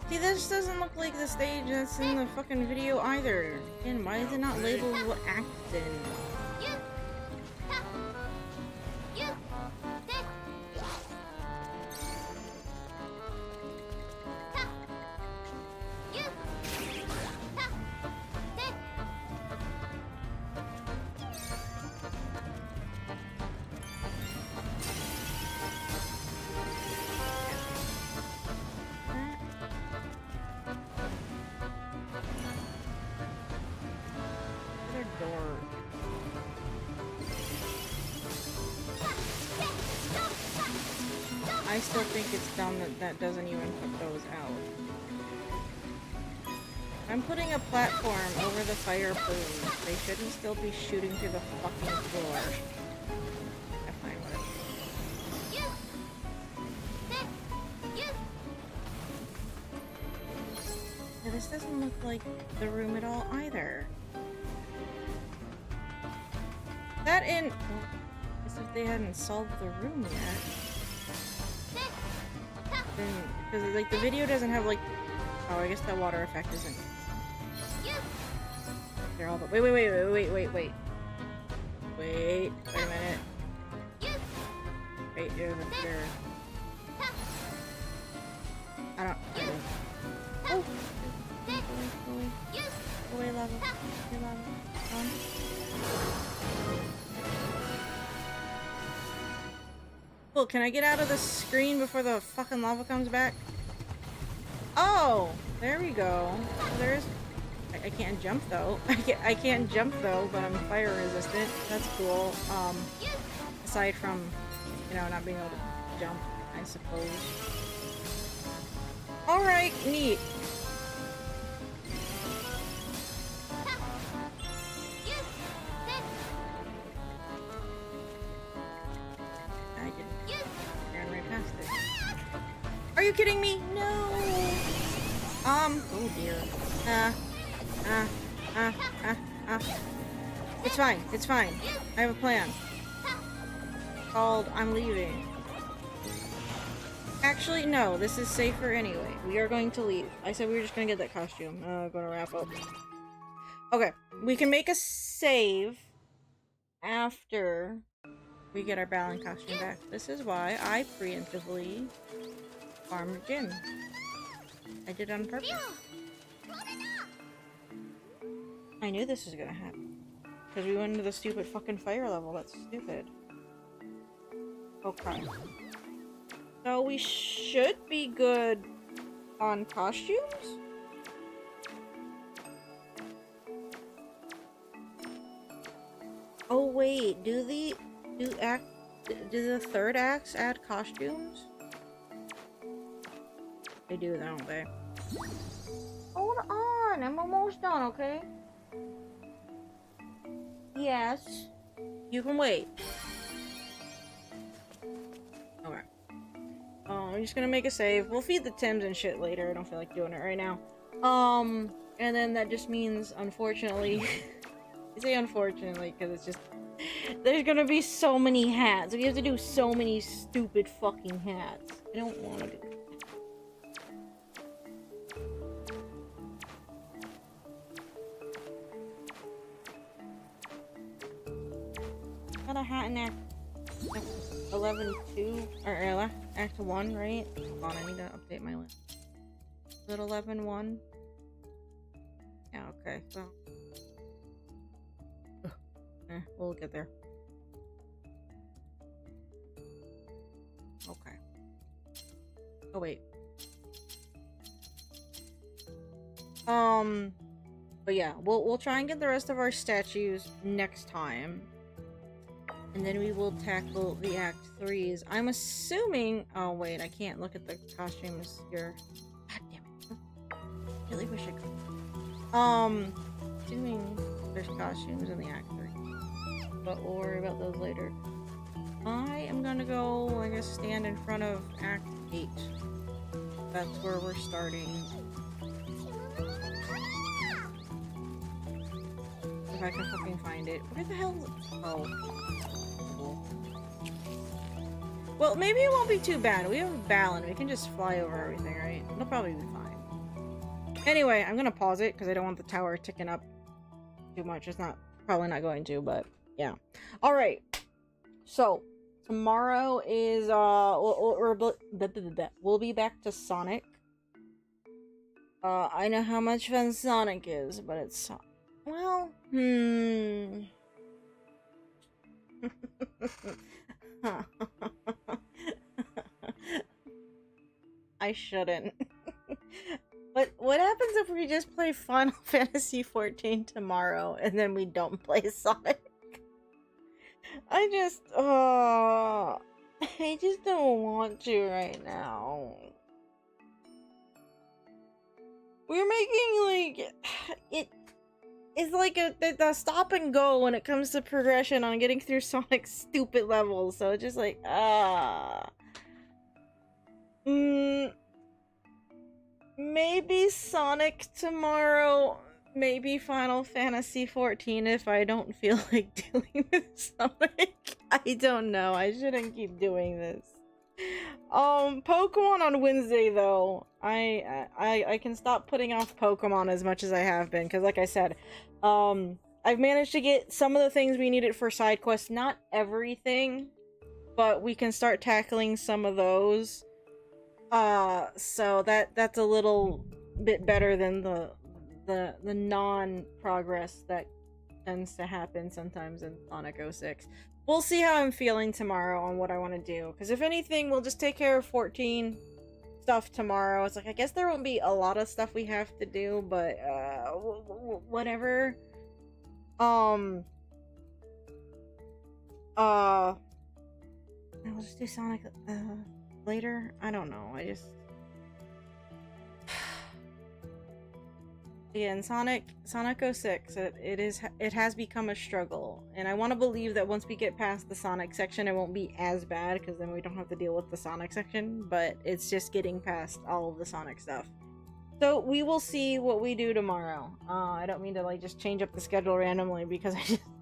See, this doesn't look like the stage that's in the fucking video either. And why is it not labeled what act it's in? I still think it's dumb that that doesn't even put those out. I'm putting a platform over the fire plume. They shouldn't still be shooting through the fucking floor. I find whatever. Yeah, this doesn't look like the room at all either. That in... as if they hadn't solved the room yet. Because like the video doesn't have like, oh, I guess that water effect isn't. They're all the wait a minute. Wait, you're I don't. Oh, go away, lava. Go lava. Cool, can I get out of the screen before the fucking lava comes back? Oh, there we go. There's... I can't jump though. I can't jump though, but I'm fire resistant. That's cool. Aside from, you know, not being able to jump, I suppose. Alright, neat. Are you kidding me? No. Oh dear. It's fine. It's fine. I have a plan. Called I'm leaving. Actually, no. This is safer anyway. We are going to leave. I said we were just gonna get that costume. Gonna wrap up. Okay. We can make a save after we get our Balan costume back. This is why I preemptively farm gym. I did it on purpose. I knew this was gonna happen. Because we went into the stupid fucking fire level. That's stupid. Okay. So we should be good on costumes? Oh wait, do the third acts add costumes? They do, don't they? Hold on, I'm almost done, okay? Yes. You can wait. Okay. I'm just gonna make a save. We'll feed the Tims and shit later. I don't feel like doing it right now. And then that just means, unfortunately... I say unfortunately, because it's just... There's gonna be so many hats. We have to do so many stupid fucking hats. I don't want to do it. Got a hat in Act 11-2, or Act 1, right? Hold on, I need to update my list. Is it 11-1? Yeah, okay, so... we'll get there. Okay. Oh, wait. But yeah, we'll try and get the rest of our statues next time. And then we will tackle the Act 3s. I'm assuming... Oh, wait, I can't look at the costumes here. God damn it. I really wish I could. Assuming there's costumes in the Act 3. But we'll worry about those later. I am gonna go, I guess, stand in front of Act 8. That's where we're starting. If I can fucking find it. Where the hell is it? Oh. Well, maybe it won't be too bad. We have a Balan. We can just fly over everything, right? It'll probably be fine. Anyway, I'm gonna pause it because I don't want the tower ticking up too much. It's not probably not going to, but yeah. All right. So tomorrow is we'll be back to Sonic. I know how much fun Sonic is, but it's well, I shouldn't. But what happens if we just play Final Fantasy 14 tomorrow and then we don't play Sonic? I just don't want to right now. We're making, like, it's like the stop and go when it comes to progression on getting through Sonic's stupid levels, so it's just like, maybe Sonic tomorrow, maybe Final Fantasy 14 if I don't feel like doing this Sonic. I don't know, I shouldn't keep doing this. Pokemon on Wednesday though. I can stop putting off Pokemon as much as I have been, because like I said, I've managed to get some of the things we needed for side quests, not everything, but we can start tackling some of those. So that's a little bit better than the non-progress that tends to happen sometimes in Sonic 06. We'll see how I'm feeling tomorrow on what I want to do, because if anything, we'll just take care of 14 stuff tomorrow. It's like, I guess there won't be a lot of stuff we have to do, but whatever. We'll just do Sonic later. I don't know. I just in Sonic 06, it has become a struggle, and I want to believe that once we get past the Sonic section, it won't be as bad, because then we don't have to deal with the Sonic section. But it's just getting past all of the Sonic stuff. So we will see what we do tomorrow. I don't mean to like just change up the schedule randomly, because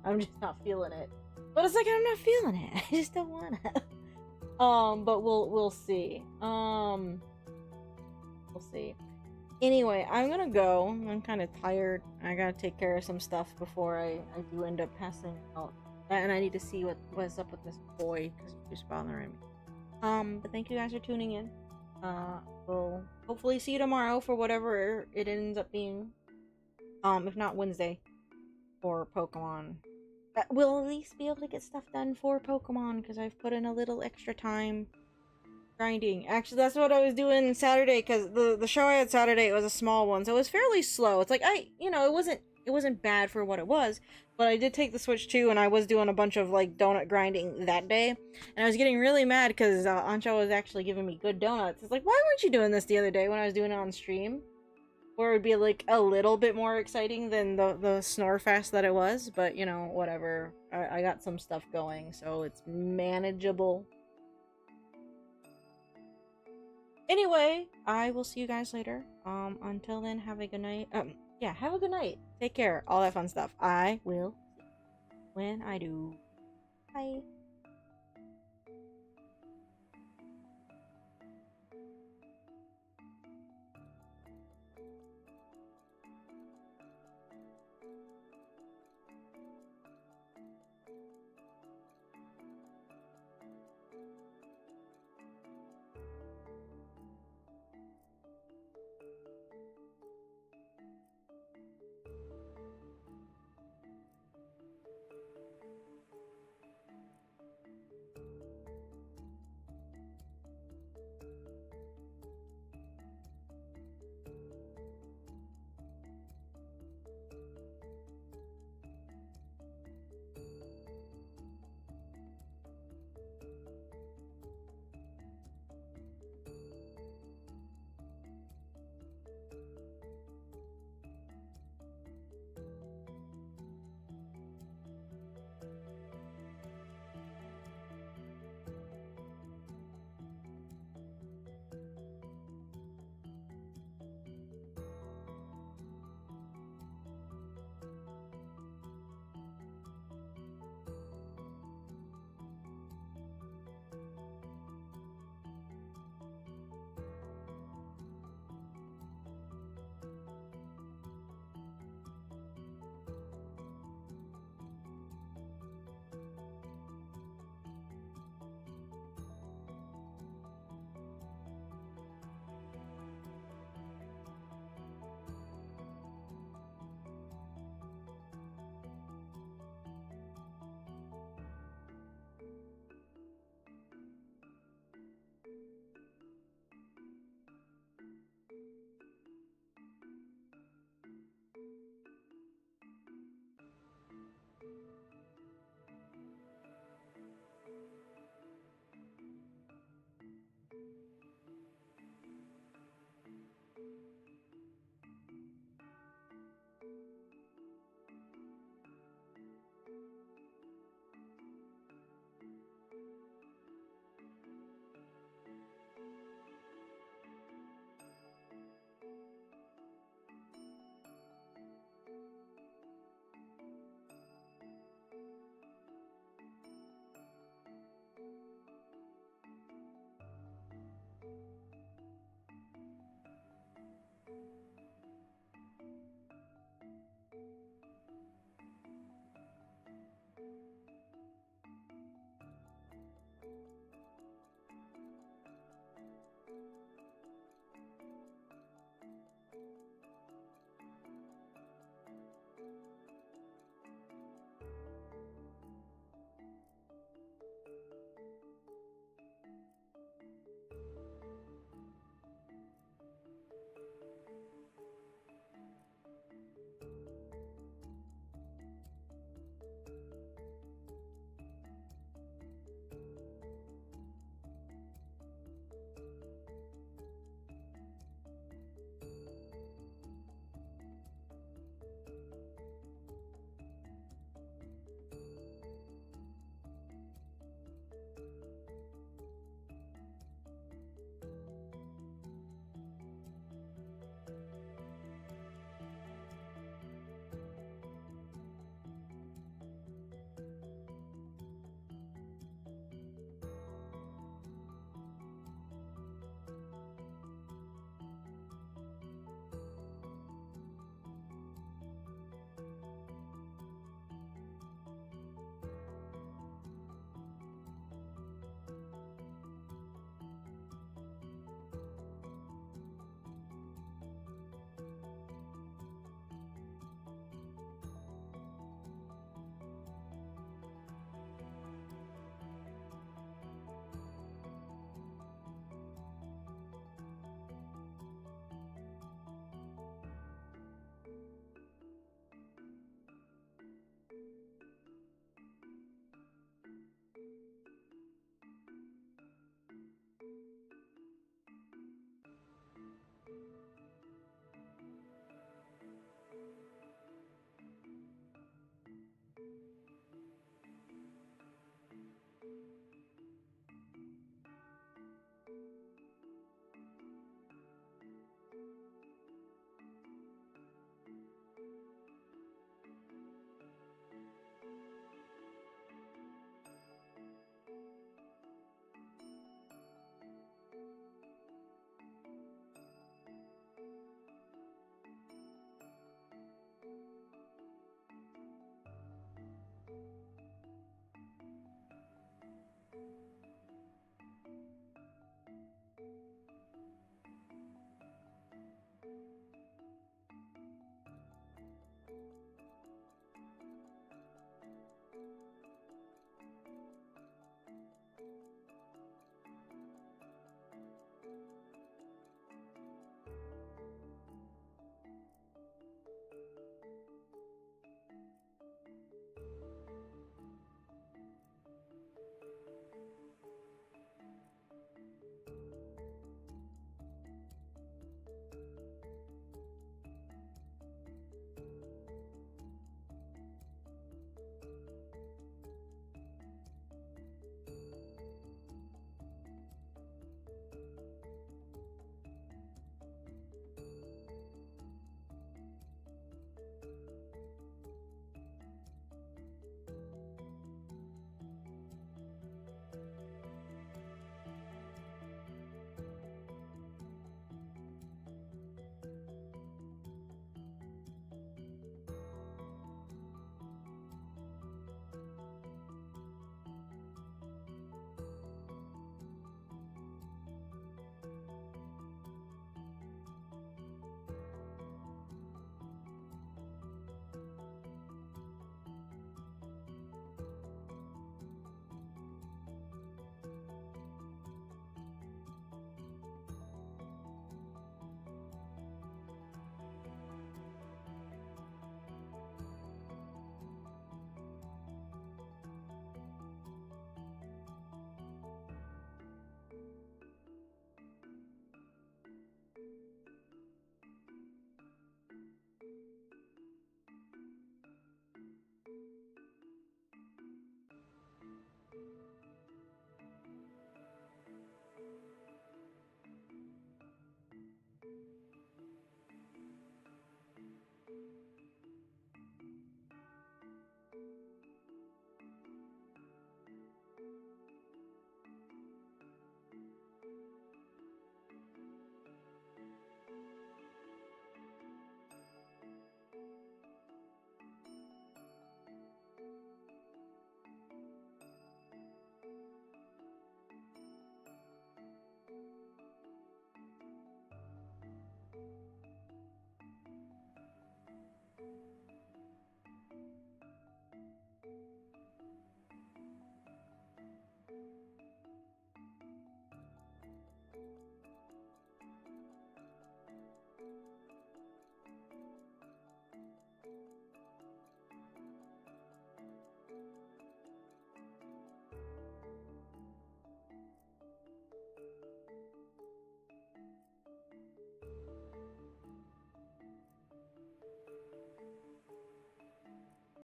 I'm just not feeling it. But it's like, I'm not feeling it. I just don't wanna. But we'll see. We'll see. Anyway, I'm gonna go. I'm kind of tired. I gotta take care of some stuff before I do end up passing out. And I need to see what's up with this boy, because he's just bothering me. But thank you guys for tuning in. We'll hopefully see you tomorrow for whatever it ends up being. If not Wednesday for Pokemon. We'll at least be able to get stuff done for Pokemon because I've put in a little extra time grinding. Actually, that's what I was doing Saturday because the show I had Saturday, it was a small one, so it was fairly slow. It's like it wasn't bad for what it was, but I did take the Switch too, and I was doing a bunch of like donut grinding that day, and I was getting really mad because Ancho was actually giving me good donuts. It's like, why weren't you doing this the other day when I was doing it on stream? Where it would be like a little bit more exciting than the snore fest that it was, but you know, whatever. I got some stuff going, so it's manageable. Anyway, I will see you guys later. Until then, have a good night. Yeah, have a good night. Take care. All that fun stuff. I will see you when I do. Bye.